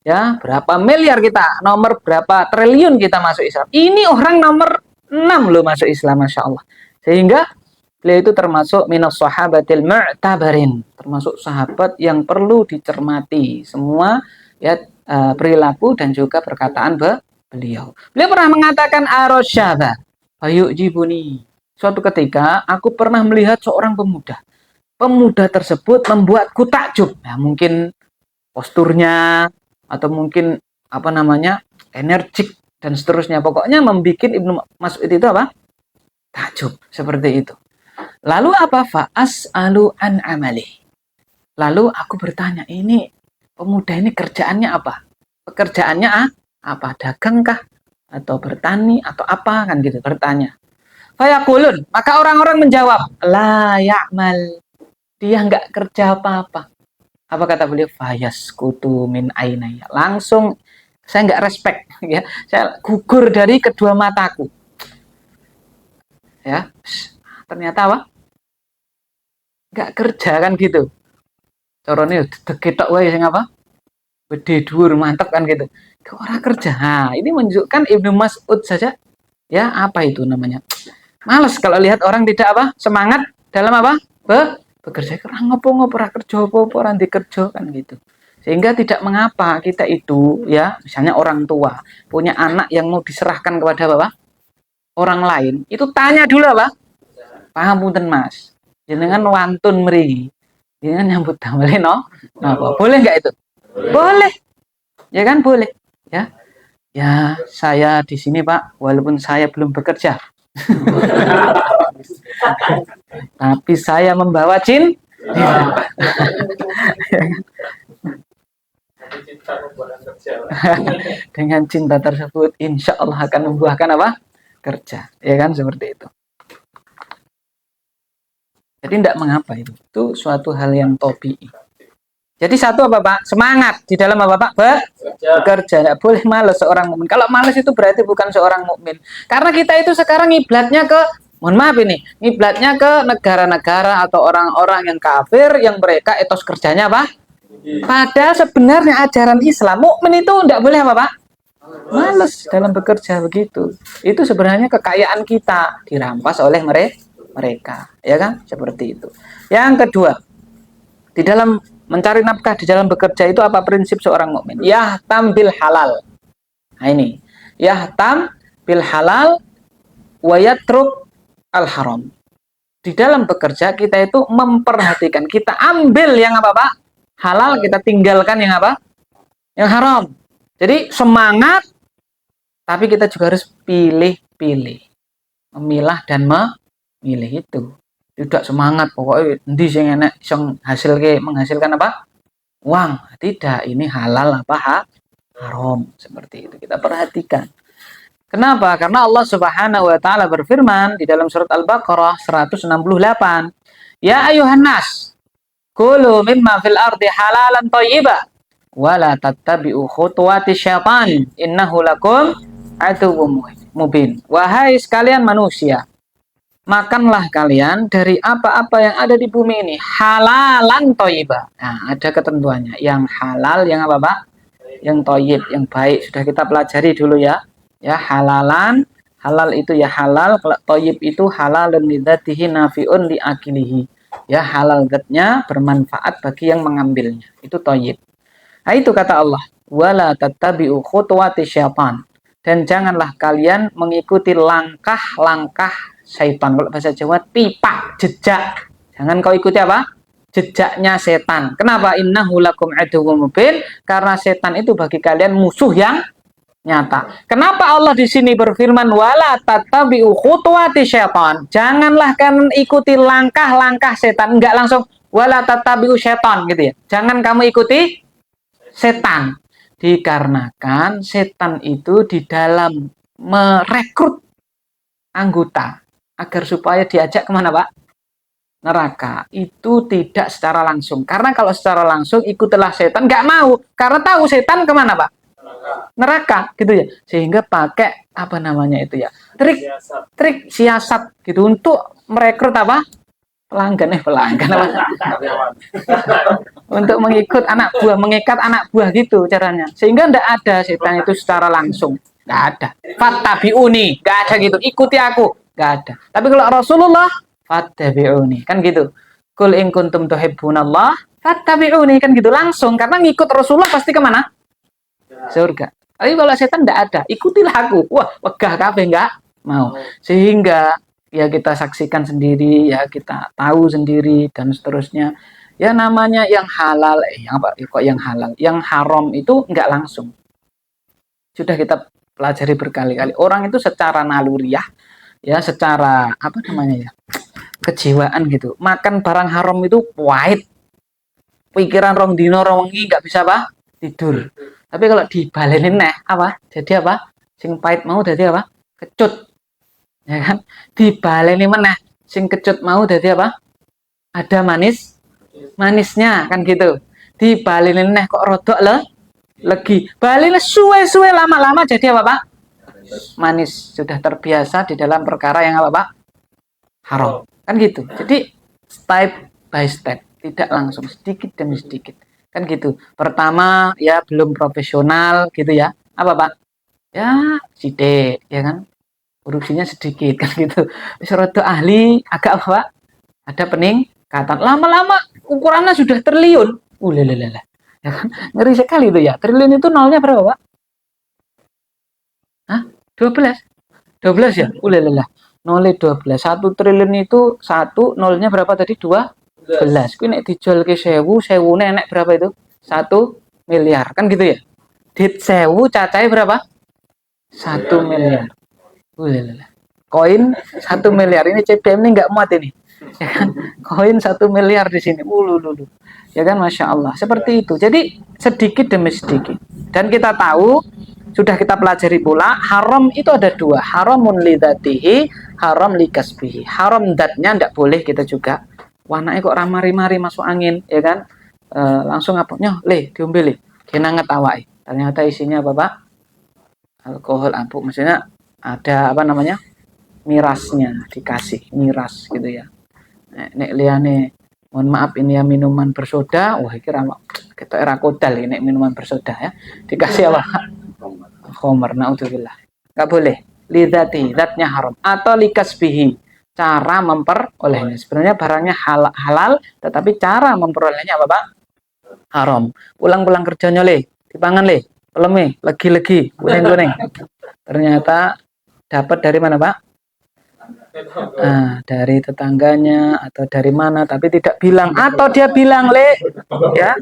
Ya, berapa miliar kita, nomor berapa triliun kita masuk Islam. Ini orang nomor 6 loh masuk Islam, Masya Allah. Sehingga beliau itu termasuk minas sahabatil mu'tabarin, termasuk sahabat yang perlu dicermati semua ya, perilaku dan juga perkataan beliau. Beliau pernah mengatakan arasyaba fayujibuni. Suatu ketika aku pernah melihat seorang pemuda. Pemuda tersebut membuatku takjub. Ya, mungkin posturnya atau mungkin apa namanya energik dan seterusnya, pokoknya membuat Ibnu Mas'ud itu apa? Takjub seperti itu. Lalu apa? Fa'as'alu an amali. Lalu aku bertanya, ini pemuda ini kerjaannya apa? Pekerjaannya apa? Dagang kah? Atau bertani? Atau apa? Kan gitu bertanya. Fayaqulun, maka orang-orang menjawab, la ya'mal. Dia nggak kerja apa-apa. Apa kata beliau? Fayaskutu min ainaya. Langsung saya nggak respect ya. Saya gugur dari kedua mataku. Ya. Ternyata apa? Nggak kerja kan gitu. Corone deketok wae sing apa? Gede dhuwur mantep kan gitu. Orang kerja. Nah, ini menunjukkan Ibnu Mas'ud saja ya, apa itu namanya? Males kalau lihat orang tidak apa? Semangat dalam apa? Bekerja, orang ngopo-ngopo ora kerja apa-apa, ora dikerja kan gitu. Sehingga tidak mengapa kita itu ya, misalnya orang tua punya anak yang mau diserahkan kepada bapak orang lain, itu tanya dulu apa? Pahapunten Mas, jenengan wantun mriki. Jenengan nyambut damel no? Napa? Boleh enggak itu? Boleh. Ya kan boleh. Ya. Ya, saya di sini, Pak, walaupun saya belum bekerja. Tapi saya membawa cinta. Dengan cinta tersebut insya Allah akan membuahkan apa? Kerja. Ya kan seperti itu. Jadi tidak mengapa itu. Itu suatu hal yang tabii. Jadi satu apa Pak? Semangat di dalam apa Pak? Bekerja. Tidak boleh malas seorang mukmin. Kalau malas itu berarti bukan seorang mukmin. Karena kita itu sekarang ngiblatnya ke, mohon maaf ini, ngiblatnya ke negara-negara atau orang-orang yang kafir yang mereka etos kerjanya apa? Padahal sebenarnya ajaran Islam mukmin itu tidak boleh apa Pak? Malas dalam bekerja begitu. Itu sebenarnya kekayaan kita dirampas oleh mereka, ya kan? Seperti itu. Yang kedua, di dalam mencari nafkah, di dalam bekerja itu apa prinsip seorang mukmin? Yahtam bil halal. Nah ini, yahtam bil halal wa yatruk al haram. Di dalam bekerja kita itu memperhatikan, kita ambil yang apa Pak? Halal, kita tinggalkan yang apa? Yang haram. Jadi semangat, tapi kita juga harus pilih-pilih, memilah dan memilih itu. Tidak semangat pokoknya endi sing enek sing menghasilkan apa? Uang. Tidak, ini halal apa haram. Seperti itu kita perhatikan. Kenapa? Karena Allah Subhanahu wa taala berfirman di dalam surat Al-Baqarah 168. Ya ayuhan nas, kulu mimma fil ardi halalan thayyiba wa la tattabi'u khutuwati syaitan innahu lakum aduwwum mubin. Wahai sekalian manusia, makanlah kalian dari apa-apa yang ada di bumi ini halalan thayyibah. Nah, ada ketentuannya. Yang halal, yang apa, Pak? Yang thayyib, yang baik. Sudah kita pelajari dulu ya. Ya, halalan, halal itu ya halal, kalau thayyib itu halalun lidzatihi nafi'un liakilihi. Ya, halal zatnya bermanfaat bagi yang mengambilnya. Itu thayyib. Nah, itu kata Allah, wala tattabi'u khutuwati syaitan. Dan janganlah kalian mengikuti langkah-langkah syaitan. Kalau bahasa Jawa, tipak jejak Jangan kau ikuti apa? Jejaknya setan. Kenapa? Innahu lakum aduwwum mubin. Karena setan itu bagi kalian musuh yang nyata. Kenapa Allah di sini berfirman wala tattabi'u khutuwati syaitan? Janganlah kalian ikuti langkah-langkah setan. Enggak langsung wala tattabi'u syaitan gitu ya. Jangan kamu ikuti setan. Dikarenakan setan itu di dalam merekrut anggota agar supaya diajak kemana, Pak? Neraka. Itu tidak secara langsung. Karena kalau secara langsung ikutilah setan, nggak mau. Karena tahu setan kemana, Pak? Neraka, gitu ya. Sehingga pakai apa namanya itu ya? Trik siasat gitu untuk merekrut apa? Pelanggan apa? Untuk mengikut anak buah, mengikat anak buah gitu caranya. Sehingga nggak ada setan itu secara langsung. Nggak ada. Fattabi'uni, nggak ada gitu. Ikuti aku, nggak ada. Tapi kalau Rasulullah fattabi'uni, kan gitu. Qul in kuntum tuhibbunallah fattabi'uni, kan gitu langsung. Karena ngikut Rasulullah pasti kemana? Surga. Tapi kalau setan nggak ada, ikutilah aku. Wah, wegah kabeh nggak mau. Sehingga ya kita saksikan sendiri, ya kita tahu sendiri dan seterusnya. Ya namanya yang halal, yang apa? Kok yang halal? Yang haram itu nggak langsung. Sudah kita pelajari berkali-kali. Orang itu secara naluriah, ya secara apa namanya ya, kejiwaan gitu. Makan barang haram itu pahit. Pikiran rong dino rong wengi nggak bisa apa? Tidur. Tapi kalau dibalenin apa? Jadi apa? Sing pahit mau jadi apa? Kecut. Ya kan? Dibaleni meneh. Sing kecut mau jadi apa? Ada manisnya kan gitu. Dibalenin kok rodok legi. Balene suwe-suwe lama-lama jadi apa, Pak? Manis. Sudah terbiasa di dalam perkara yang apa, Pak? Haram. Kan gitu. Jadi step by step, tidak langsung, sedikit demi sedikit. Kan gitu. Pertama ya belum profesional gitu ya. Apa, Pak? Ya sidik, ya kan? Korupsinya sedikit kan gitu. Wis rada ahli, agak apa, Pak? Ada peningkatan. Lama-lama ukurannya sudah triliun. Lelelele. Ya kan? Ngeri sekali itu ya. Triliun itu nolnya berapa, Pak? Hah? 12. 12 ya? Lelelele. Nolnya 12. 1 triliun itu 1, nolnya berapa tadi? 12. Kuwi nek dijual ke 1000, 1000 enek berapa itu? 1 miliar. Kan gitu ya? Dit 1000 cacai berapa? 1 miliar. Lelelele. Koin 1 miliar. Ini CBM ini nggak muat ini. Ya kan? Koin 1 miliar di sini. Lulu. Ya kan, Masya Allah. Seperti itu. Jadi sedikit demi sedikit. Dan kita tahu, sudah kita pelajari pula, haram itu ada dua. Haramun lidatihi, haram likasbihi. Haram datnya tidak boleh kita juga. Warnanya kok ramari-mari masuk angin, ya kan? Langsung apa? Nyoh, diombe le. Kena ngetawai. Ternyata isinya apa, Pak? Alkohol, ampuk. Maksudnya ada apa namanya? Mirasnya dikasih, miras gitu ya. Nek liane, mohon maaf ini ya minuman bersoda, wah kira kita era kodal ini minuman bersoda ya, dikasih apa? Khomer, naudzubillah. Nggak boleh. Lidzati, zatnya haram. Atau likasbihi, cara memperolehnya. Sebenarnya barangnya halal, tetapi cara memperolehnya apa, Pak? Haram. Pulang-pulang kerjanya dipangan peleme, legi-legi, goreng-goreng. Ternyata dapat dari mana, Pak? Dari tetangganya atau dari mana, tapi tidak bilang, atau dia bilang ya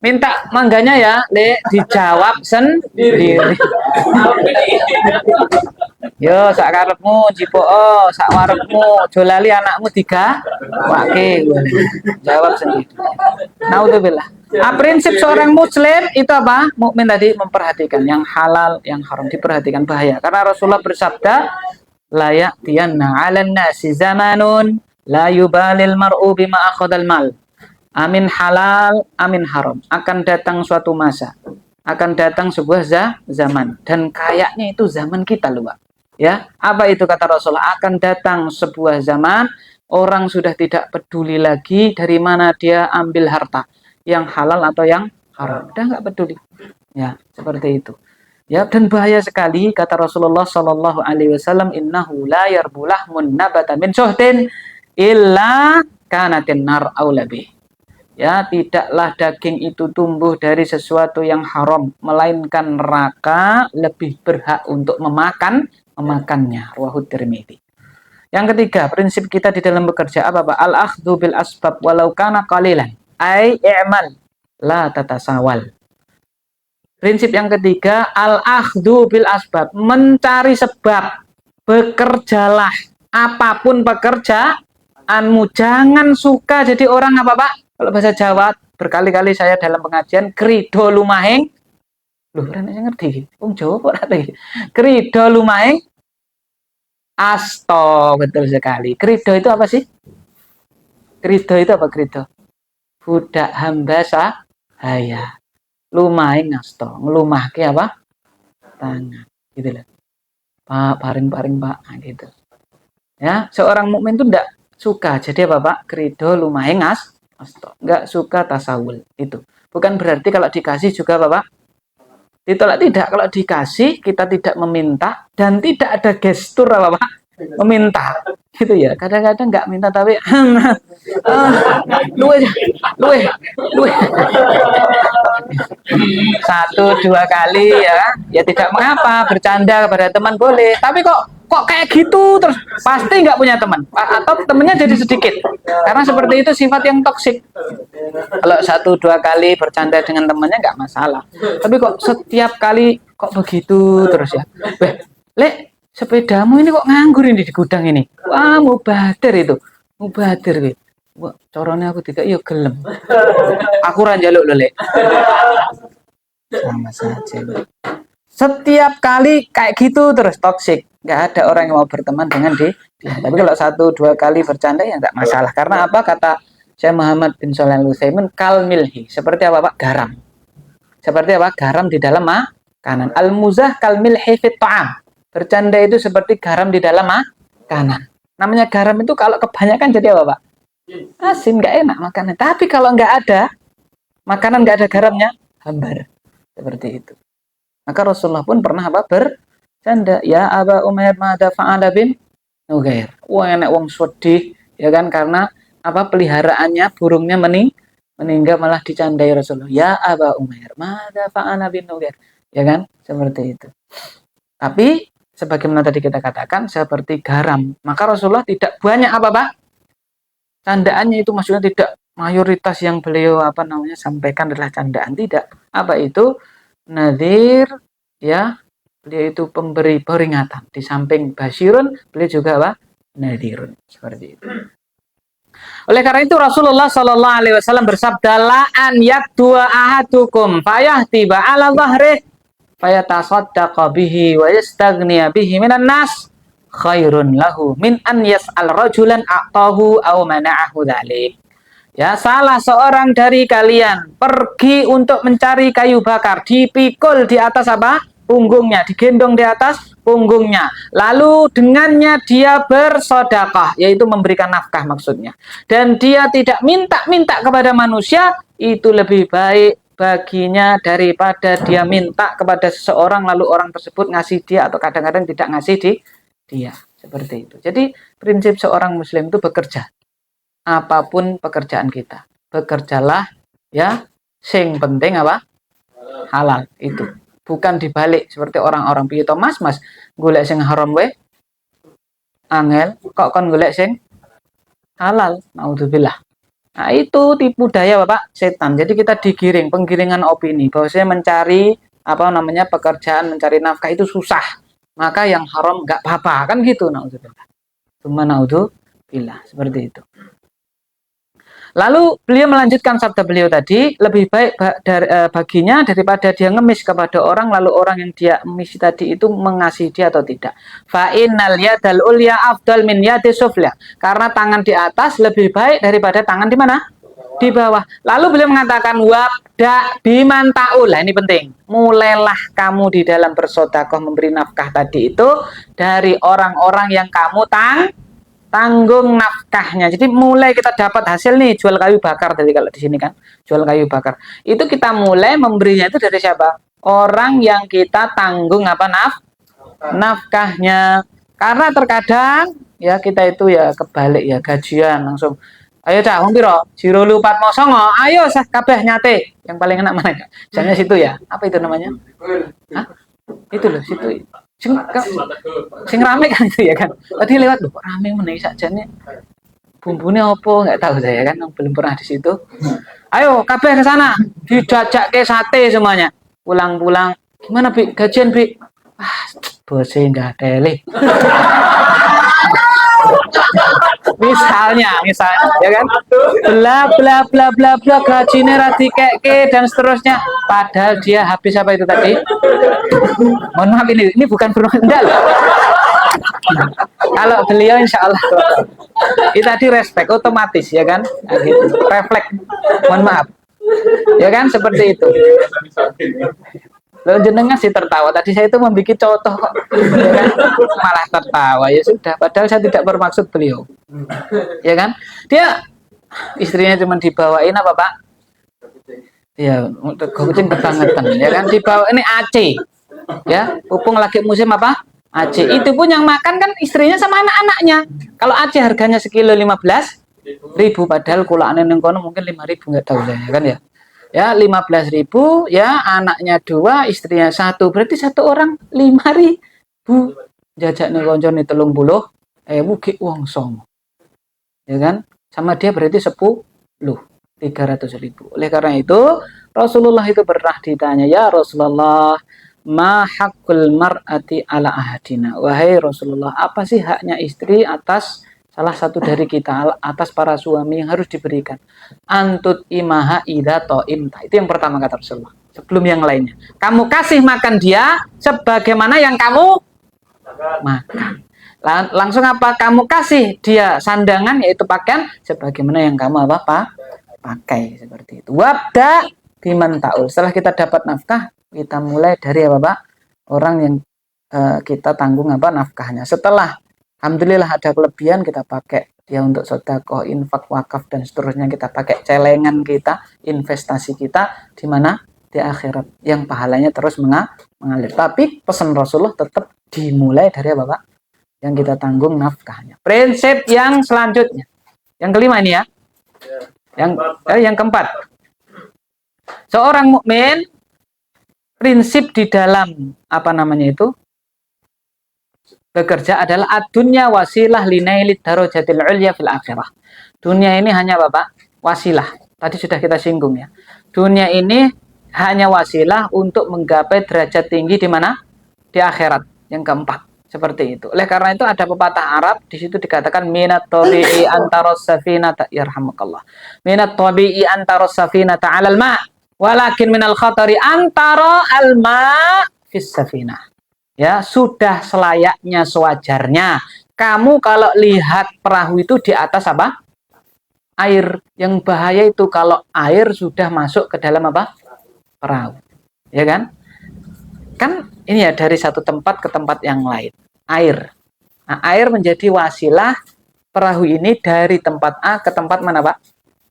minta mangganya ya dijawab sendiri. Yo sak karepmu jipo sak warepmu jolali anakmu wake jawab sendiri. Naudzubillah. Prinsip seorang muslim itu apa? Mukmin tadi memperhatikan yang halal, yang haram diperhatikan, bahaya. Karena Rasulullah bersabda la ya'tiyanna 'alan nasi zamanun la yubalil mar'u bima akhadal mal. Amin halal, amin haram. Akan datang suatu masa, akan datang sebuah zaman, dan kayaknya itu zaman kita loh, Pak. Ya, apa itu kata Rasulullah? Akan datang sebuah zaman orang sudah tidak peduli lagi dari mana dia ambil harta, yang halal atau yang haram. Udah nggak peduli. Ya, seperti itu. Ya, dan bahaya sekali kata Rasulullah Shallallahu Alaihi Wasallam, innahu la yarbulahmun nabata min suhtin illa kanatin nar aulabih. Ya, tidaklah daging itu tumbuh dari sesuatu yang haram, melainkan neraka lebih berhak untuk memakannya. Rawahu Tirmidzi. Yang ketiga, prinsip kita di dalam bekerja apa, Pak? Al-akhdhu bil asbab walau kana qalilan. Ai i'mal la tatasawal. Prinsip yang ketiga, al-akhdhu bil asbab, mencari sebab. Bekerjalah apapun pekerjaanmu. Jangan suka jadi orang apa, Pak? Kalau bahasa Jawa, berkali-kali saya dalam pengajian, krido lumahing. Loh, rene ngerti. Wong Jawa kok ngerti. Krido lumahing asto, betul sekali. Krido itu apa sih? Krido itu apa krido? Budak hamba sahaya. Lumahing asto, ngelumahke apa? Tangan. Gitu loh. Pak, paring-paring Pak, nah, gitu. Ya, seorang mukmin itu enggak suka jadi apa, Pak? Krido lumahing asto. Enggak suka tasawul itu. Bukan berarti kalau dikasih juga apa, Pak? Ditolak, tidak. Kalau dikasih kita tidak meminta dan tidak ada gestur apa, Pak? Meminta. Gitu ya. Kadang-kadang enggak minta tapi luwe luwe luwe. Satu dua kali ya tidak mengapa, bercanda kepada teman boleh, tapi kok kayak gitu terus pasti nggak punya teman atau temennya jadi sedikit, karena seperti itu sifat yang toksik. Kalau satu dua kali bercanda dengan temannya nggak masalah, tapi kok setiap kali kok begitu terus ya. Lek, sepedamu ini kok nganggur ini di gudang ini, wah mubadir itu, mubadir. Wah, corone aku tidak, iya gelem. Aku ra njaluk lho, Lek. Sama saja. Setiap kali kayak gitu terus toksik. Nggak ada orang yang mau berteman dengan dia. Tapi kalau satu dua kali bercanda ya nggak masalah. Karena apa kata Syekh Muhammad bin Shalih Al-Utsaimin, kal milhi. Seperti apa, Pak? Garam. Seperti apa? Garam di dalam makanan. Al-muzah kal milhi fit ta'am. Bercanda itu seperti garam di dalam makanan. Namanya garam itu kalau kebanyakan jadi apa, Pak? Asin, nggak enak makannya. Tapi kalau nggak ada makanan, nggak ada garamnya, hambar. Seperti itu. Maka Rasulullah pun pernah apa? Bercanda. Ya Aba Umair mada fa'ala bin Nugair. Wah, enak wong sedih, ya kan, karena apa? Peliharaannya burungnya meninggal malah dicandai Rasulullah. Ya Aba Umair mada fa'ala bin Nugair. Ya kan? Seperti itu. Tapi sebagaimana tadi kita katakan seperti garam. Maka Rasulullah tidak banyak apa, Pak? Candaannya itu maksudnya tidak mayoritas yang beliau sampaikan adalah candaan, tidak. Apa itu? Nadhir, ya, beliau itu pemberi peringatan. Di samping basyirun, beliau juga apa? Nadhirun, seperti itu. Oleh karena itu Rasulullah Shallallahu Alaihi Wasallam bersabda, la an yakdua ahadukum fayahtiba ala dhahrih fayatasaddaqa bihi wa yastaghniya bihi minan nas khairun lahu min an yas'al rajulan a'tahu aw mana'ahu dzalik. Ya, salah seorang dari kalian pergi untuk mencari kayu bakar, dipikul di atas apa? Punggungnya, digendong di atas punggungnya. Lalu dengannya dia bersedekah, yaitu memberikan nafkah maksudnya. Dan dia tidak minta-minta kepada manusia, itu lebih baik baginya daripada dia minta kepada seseorang lalu orang tersebut ngasih dia atau kadang-kadang tidak ngasih dia. Seperti itu. Jadi prinsip seorang muslim itu bekerja. Apapun pekerjaan kita, bekerjalah ya, sing penting apa? Halal itu. Bukan dibalik seperti orang-orang piye to Mas golek sing haram we angel, kok kon golek sing halal. Naudzubillah. Nah, itu tipu daya Bapak setan. Jadi kita digiring, penggiringan opini bahwasanya mencari pekerjaan, mencari nafkah itu susah. Maka yang haram enggak apa-apa, kan gitu. Naudzubillah. Tsumma naudzubillah, seperti itu. Lalu beliau melanjutkan sabda beliau tadi, lebih baik baginya daripada dia ngemis kepada orang, lalu orang yang dia emis tadi itu mengasihi dia atau tidak. Fa innal yadal ulya afdal min yadi sufla. Karena tangan di atas lebih baik daripada tangan di mana? Di bawah. Lalu beliau mengatakan wabda biman ta'ul. Ini penting. Mulailah kamu di dalam bersedekah memberi nafkah tadi itu dari orang-orang yang kamu tanggung nafkahnya. Jadi mulai kita dapat hasil nih, jual kayu bakar tadi kalau di sini kan, jual kayu bakar. Itu kita mulai memberinya itu dari siapa? Orang yang kita tanggung nafkahnya. Karena terkadang ya kita itu ya kebalik ya, gajian langsung. Ayo dah, wong piro? Jiro 409. Ayo sah kabeh nyate. Yang paling enak mana? Jangan situ ya. Apa itu namanya? Hah? Itu loh, situ. Sing rame kan itu ya kan. Tadi lewat loh, kok rame menaik sajanya. Bumbunya apa nggak tahu saya kan, belum pernah di situ. Ayo kabeh ke sana, dijajak ke sate semuanya. Pulang-pulang, gimana Bi? Gajian Bi? Ah, bosnya nggak tele. misalnya ya kan, bla bla bla bla bla, gajinya rati keke dan seterusnya, padahal dia habis apa itu tadi, mohon maaf ini bukan bermodal. Kalau beliau insya Allah itu tadi respect otomatis ya kan, gitu. Refleks, mohon maaf ya kan, seperti itu. Lo jenengan sih tertawa. Tadi saya itu membuat contoh kok, ya kan? Malah tertawa ya sudah. Padahal saya tidak bermaksud beliau, ya kan? Dia istrinya cuma dibawain apa Pak? Ya, kucing kebangetan, ya kan? Dibawa ini Aceh, ya. Pupung lagi musim apa? Aceh. Itu pun yang makan kan istrinya sama anak-anaknya. Kalau Aceh harganya sekilo 15.000, padahal kulaan yang kono mungkin 5.000 nggak tahu saya kan ya. Ya 15.000, ya anaknya 2, istrinya 1, berarti satu orang 5.000. Jajaknya koncone 30.000 ki uang song, ya kan, sama dia berarti 300.000. Oleh karena itu Rasulullah itu pernah ditanya, ya Rasulullah, ma haqqul mar'ati ala ahadina, wahai Rasulullah, apa sih haknya istri atas salah satu dari kita, atas para suami yang harus diberikan? Antut imaha idha to'imta. Itu yang pertama kata Rasulullah. Sebelum yang lainnya. Kamu kasih makan dia sebagaimana yang kamu makan. Langsung apa? Kamu kasih dia sandangan, yaitu pakaian, sebagaimana yang kamu apa pakai. Seperti itu. Wabda biman ta'ul. Setelah kita dapat nafkah, kita mulai dari apa Pak? Orang yang kita tanggung apa nafkahnya. Setelah alhamdulillah ada kelebihan, kita pakai dia untuk sedekah, infak, wakaf dan seterusnya, kita pakai celengan kita, investasi kita di mana? Di akhirat yang pahalanya terus mengalir. Tapi pesan Rasulullah tetap dimulai dari apa Pak? Yang kita tanggung nafkahnya. Prinsip yang selanjutnya, yang kelima ini ya. Yang keempat. Seorang mukmin prinsip di dalam apa namanya itu? Bekerja adalah ad-dunya wasilah linailit darajatil ulya fil akhirah. Dunia ini hanya Bapak wasilah. Tadi sudah kita singgung ya. Dunia ini hanya wasilah untuk menggapai derajat tinggi di mana? Di akhirat. Yang keempat. Seperti itu. Oleh karena itu ada pepatah Arab, di situ dikatakan minat tabi'i antaros safinata yarhamukallah. Minat tabi'i antaros safinata 'alal ma', walakin minal khatari antara al-ma' fis safinah. Ya, sudah selayaknya, sewajarnya kamu kalau lihat perahu itu di atas apa? Air. Yang bahaya itu kalau air sudah masuk ke dalam apa? Perahu. Ya kan? Kan ini ya, dari satu tempat ke tempat yang lain. Air. Nah, air menjadi wasilah perahu ini dari tempat A ke tempat mana Pak?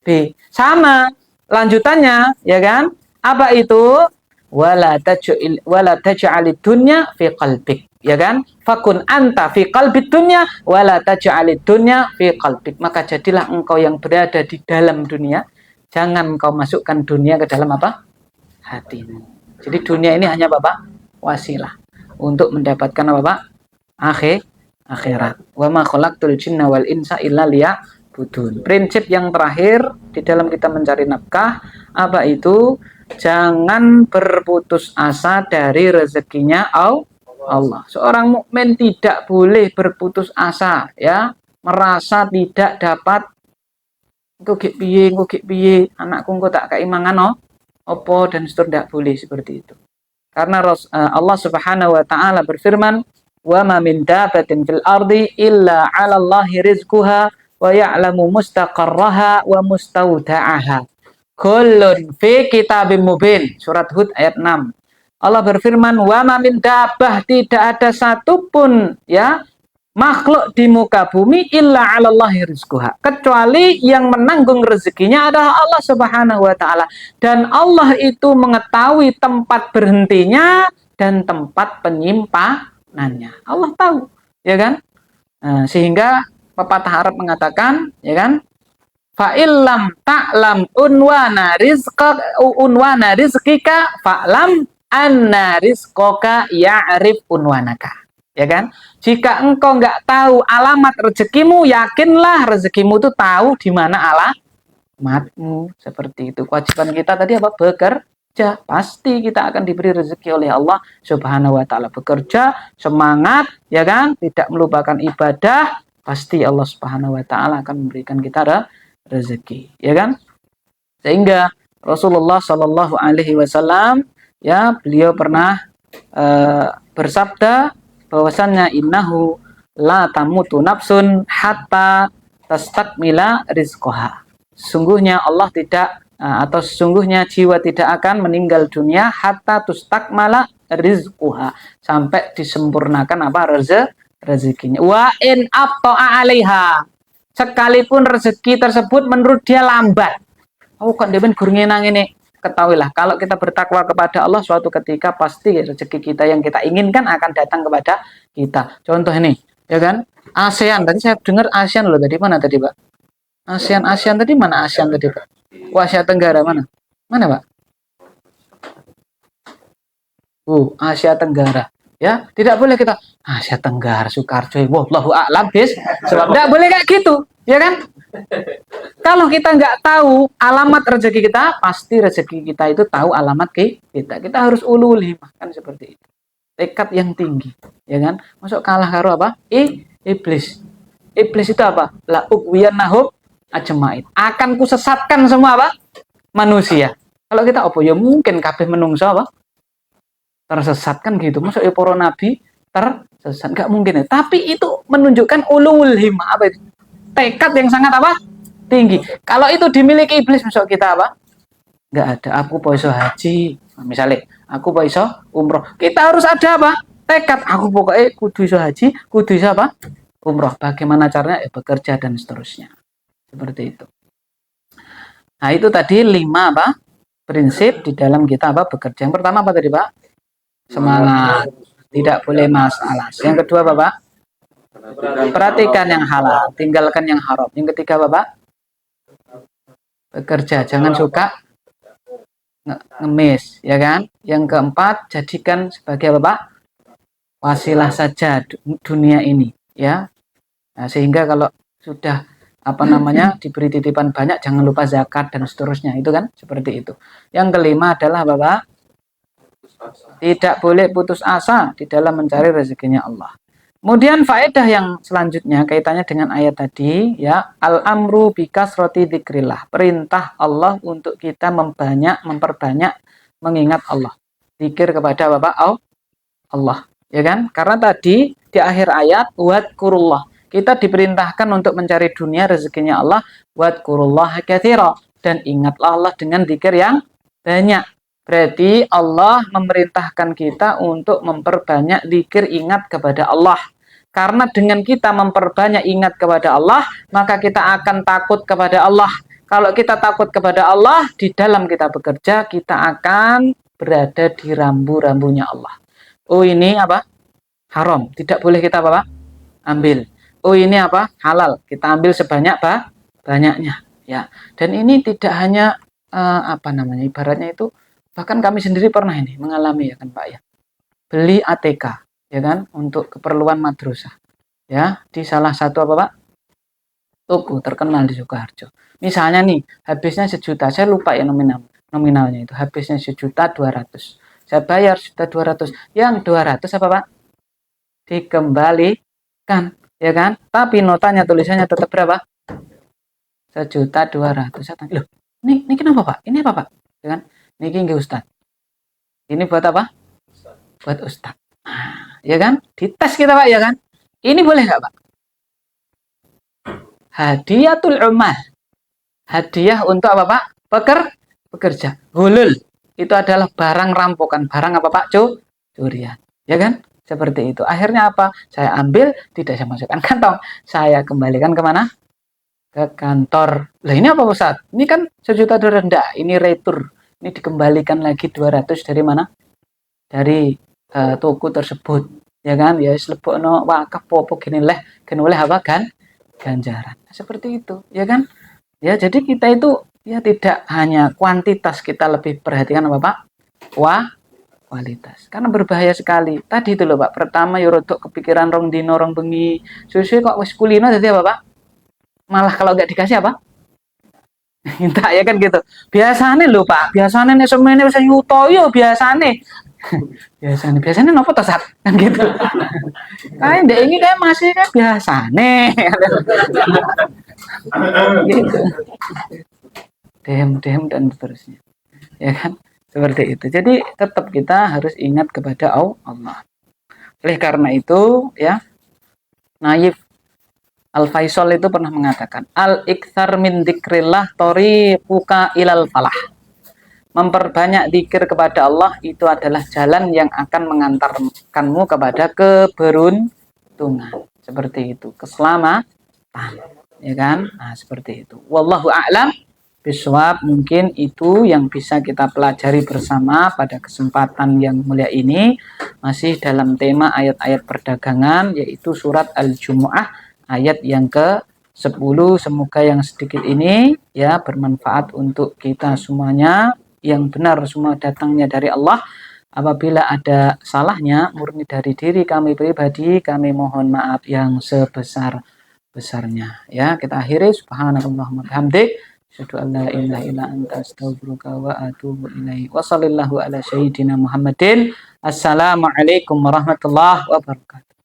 B. Sama lanjutannya, ya kan? Apa itu? Wala taj'alid dunya fi qalbik, ya kan? Fakun anta fi qalbid dunya wala taj'alid dunya fi qalbik. Maka jadilah engkau yang berada di dalam dunia, jangan engkau masukkan dunia ke dalam apa? Hatimu. Jadi dunia ini hanya Bapak wasilah untuk mendapatkan apa Pak? Akhirat. Wa ma khalaqtul jinna wal insa illa liya'budun. Prinsip yang terakhir di dalam kita mencari nafkah apa itu? Jangan berputus asa dari rezekinya Allah. Seorang mukmin tidak boleh berputus asa, ya, merasa tidak dapat engko gek piye, anakku engko tak keimangan opo dan seterusnya, tidak boleh seperti itu. Karena Allah Subhanahu wa taala berfirman, "Wa ma min dabatin fil ardi illa 'ala Allahi rizquha wa ya'lamu mustaqarraha wa mustawda'aha. Kullun fi kitabim mubin." Surat Hud ayat 6. Allah berfirman, wa ma min dabbah, tidak ada satupun ya makhluk di muka bumi illa 'alallahi rizquha, kecuali yang menanggung rezekinya adalah Allah Subhanahu wa taala, dan Allah itu mengetahui tempat berhentinya dan tempat penyimpanannya. Allah tahu, ya kan? Nah, sehingga pepatah Arab mengatakan, ya kan? Fa'illam ta'lam unwana rizqika fa'lam anna rizqaka ya'rif unwanaka. Ya kan? Jika engkau nggak tahu alamat rezekimu, yakinlah rezekimu itu tahu di mana alamatmu. Seperti itu. Kewajiban kita tadi apa? Bekerja. Pasti kita akan diberi rezeki oleh Allah Subhanahu wa taala. Bekerja, semangat, ya kan? Tidak melupakan ibadah, pasti Allah Subhanahu wa taala akan memberikan kita rezeki, ya kan? Sehingga Rasulullah Shallallahu alaihi wasallam, ya, beliau pernah bersabda bahwasannya innahu la tamutu nafsun hatta tastakmila rizqaha. Sesungguhnya Allah tidak atau sesungguhnya jiwa tidak akan meninggal dunia hatta tustakmala rizquha, sampai disempurnakan apa rezekinya. Wa in abta'a 'alaiha, sekalipun rezeki tersebut menurut dia lambat. Oh, kok demen gurngenang ini. Ketahuilah, kalau kita bertakwa kepada Allah, suatu ketika pasti rezeki kita yang kita inginkan akan datang kepada kita. Contoh ini, ya kan? ASEAN, tadi saya dengar ASEAN loh, tadi mana tadi, Pak? ASEAN tadi mana ASEAN tadi, Pak? Asia Tenggara mana? Mana, Pak? Asia Tenggara. Ya, tidak boleh kita Asia Tenggara, Soekarjo, wallahu a'lam bis. Sebab tidak boleh kayak gitu, ya kan? Kalau kita nggak tahu alamat rezeki kita, pasti rezeki kita itu tahu alamat kita. Kita harus ulul himmah, kan seperti itu. Tekad yang tinggi, ya kan? Masuk kalah karo apa? Iblis. Iblis itu apa? La ughwiyannahum ajmain. Akan kusesatkan semua apa? Manusia. Kalau kita apa? Ya mungkin kabeh menungso apa? Tersesat kan gitu. Masuk ya para nabi tersesat, nggak mungkin ya. Tapi itu menunjukkan ulul himmah, apa itu? Tekad yang sangat apa? Tinggi. Kalau itu dimiliki iblis, masuk kita apa? Nggak ada. Aku poiso haji, misalnya. Aku poiso umroh. Kita harus ada apa? Tekad. Aku pokoknya kudu iso haji, kudu iso apa? Umroh. Bagaimana caranya? Ya, bekerja dan seterusnya. Seperti itu. Nah, itu tadi 5 apa? Prinsip di dalam kita apa? Bekerja. Yang pertama apa tadi, Pak? Semangat. Tidak boleh masalah. Yang kedua, Bapak? Perhatikan yang halal, tinggalkan yang haram. Yang ketiga, Bapak? Bekerja, jangan suka ngemis, ya kan? Yang keempat, jadikan sebagai Bapak wasilah saja dunia ini, ya. Nah, sehingga kalau sudah diberi titipan banyak, jangan lupa zakat dan seterusnya, itu kan seperti itu. Yang kelima adalah Bapak, tidak boleh putus asa di dalam mencari rezekinya Allah. Kemudian faedah yang selanjutnya kaitannya dengan ayat tadi, ya, al-amru bikasroti dzikrillah, perintah Allah untuk kita memperbanyak mengingat Allah, zikir kepada Bapak Allah, ya kan? Karena tadi di akhir ayat wadkurullah, kita diperintahkan untuk mencari dunia rezekinya Allah, wadkurullah katsira, dan ingatlah Allah dengan zikir yang banyak. Berarti Allah memerintahkan kita untuk memperbanyak zikir ingat kepada Allah. Karena dengan kita memperbanyak ingat kepada Allah, maka kita akan takut kepada Allah. Kalau kita takut kepada Allah, di dalam kita bekerja, kita akan berada di rambu-rambunya Allah. Oh, ini apa? Haram. Tidak boleh kita apa? Ambil. Oh, ini apa? Halal. Kita ambil sebanyak banyaknya. Ya. Dan ini tidak hanya ibaratnya itu, bahkan kami sendiri pernah ini mengalami, ya kan Pak, ya, beli ATK, ya kan, untuk keperluan madrasah, ya, di salah satu Pak, toko terkenal di Sukoharjo. Misalnya nih, habisnya 1 juta, saya lupa ya nominalnya itu, habisnya 1.200.000, saya bayar 1.200.000, yang 200 apa Pak? Dikembalikan, ya kan, tapi notanya tulisannya tetap berapa? 1.200.000. Saya tanya, loh, ini kenapa Pak? Ini apa Pak? Ya kan? Niki nggih Ustaz. Ini buat apa? Buat Ustaz. Nah, ya kan? Dites kita Pak, ya kan? Ini boleh nggak Pak? Hadiatul umal. Hadiah untuk apa Pak? Pekerja. Hulul. Itu adalah barang rampokan. Barang apa Pak? Curian. Ya kan? Seperti itu. Akhirnya apa? Saya ambil, tidak saya masukkan kantong. Saya kembalikan kemana? Ke kantor. Lah ini apa Ustaz? Ini kan 1.200.000 rendah. Ini retur. Ini dikembalikan lagi 200 dari mana? Dari toko tersebut, ya kan? Ya selebokno wakaf popo gini oleh apa kan? Ganjaran. Seperti itu, ya kan? Ya, jadi kita itu ya tidak hanya kuantitas, kita lebih perhatikan apa Pak? kualitas. Karena berbahaya sekali. Tadi itu loh Pak, pertama ya rodok kepikiran rong dino rong bengi. Susu kok wis kulino jadi apa Pak? Malah kalau nggak dikasih apa? Minta ya kan gitu. Biasanya loh Pak, biasanya nih semuanya bisa yuto yo biasanya. biasanya nopo to Sat? Kan gitu. Kayak ndek ini kayak masih kayak biasanya. gitu. Dem dan seterusnya. Ya kan? Seperti itu. Jadi tetap kita harus ingat kepada Allah. Oleh karena itu, ya, Naif Al-Faisal itu pernah mengatakan, al-iktsar min dzikrillah tariquka ilal falah. Memperbanyak zikir kepada Allah itu adalah jalan yang akan mengantarkanmu kepada keberuntungan. Seperti itu, keselamatan. Ya kan? Nah, seperti itu. Wallahu a'lam bisawab. Mungkin itu yang bisa kita pelajari bersama pada kesempatan yang mulia ini, masih dalam tema ayat-ayat perdagangan, yaitu surat Al-Jumu'ah ayat yang ke-10. Semoga yang sedikit ini ya bermanfaat untuk kita semuanya. Yang benar semua datangnya dari Allah. Apabila ada salahnya murni dari diri kami pribadi, kami mohon maaf yang sebesar-besarnya. Ya, kita akhiri subhanallahumma bihamdik. Asyhadu an la ilaha illa anta astaghfiruka wa atubu ilaik. Wa sallallahu ala sayyidina Muhammadin. Assalamualaikum warahmatullahi wabarakatuh.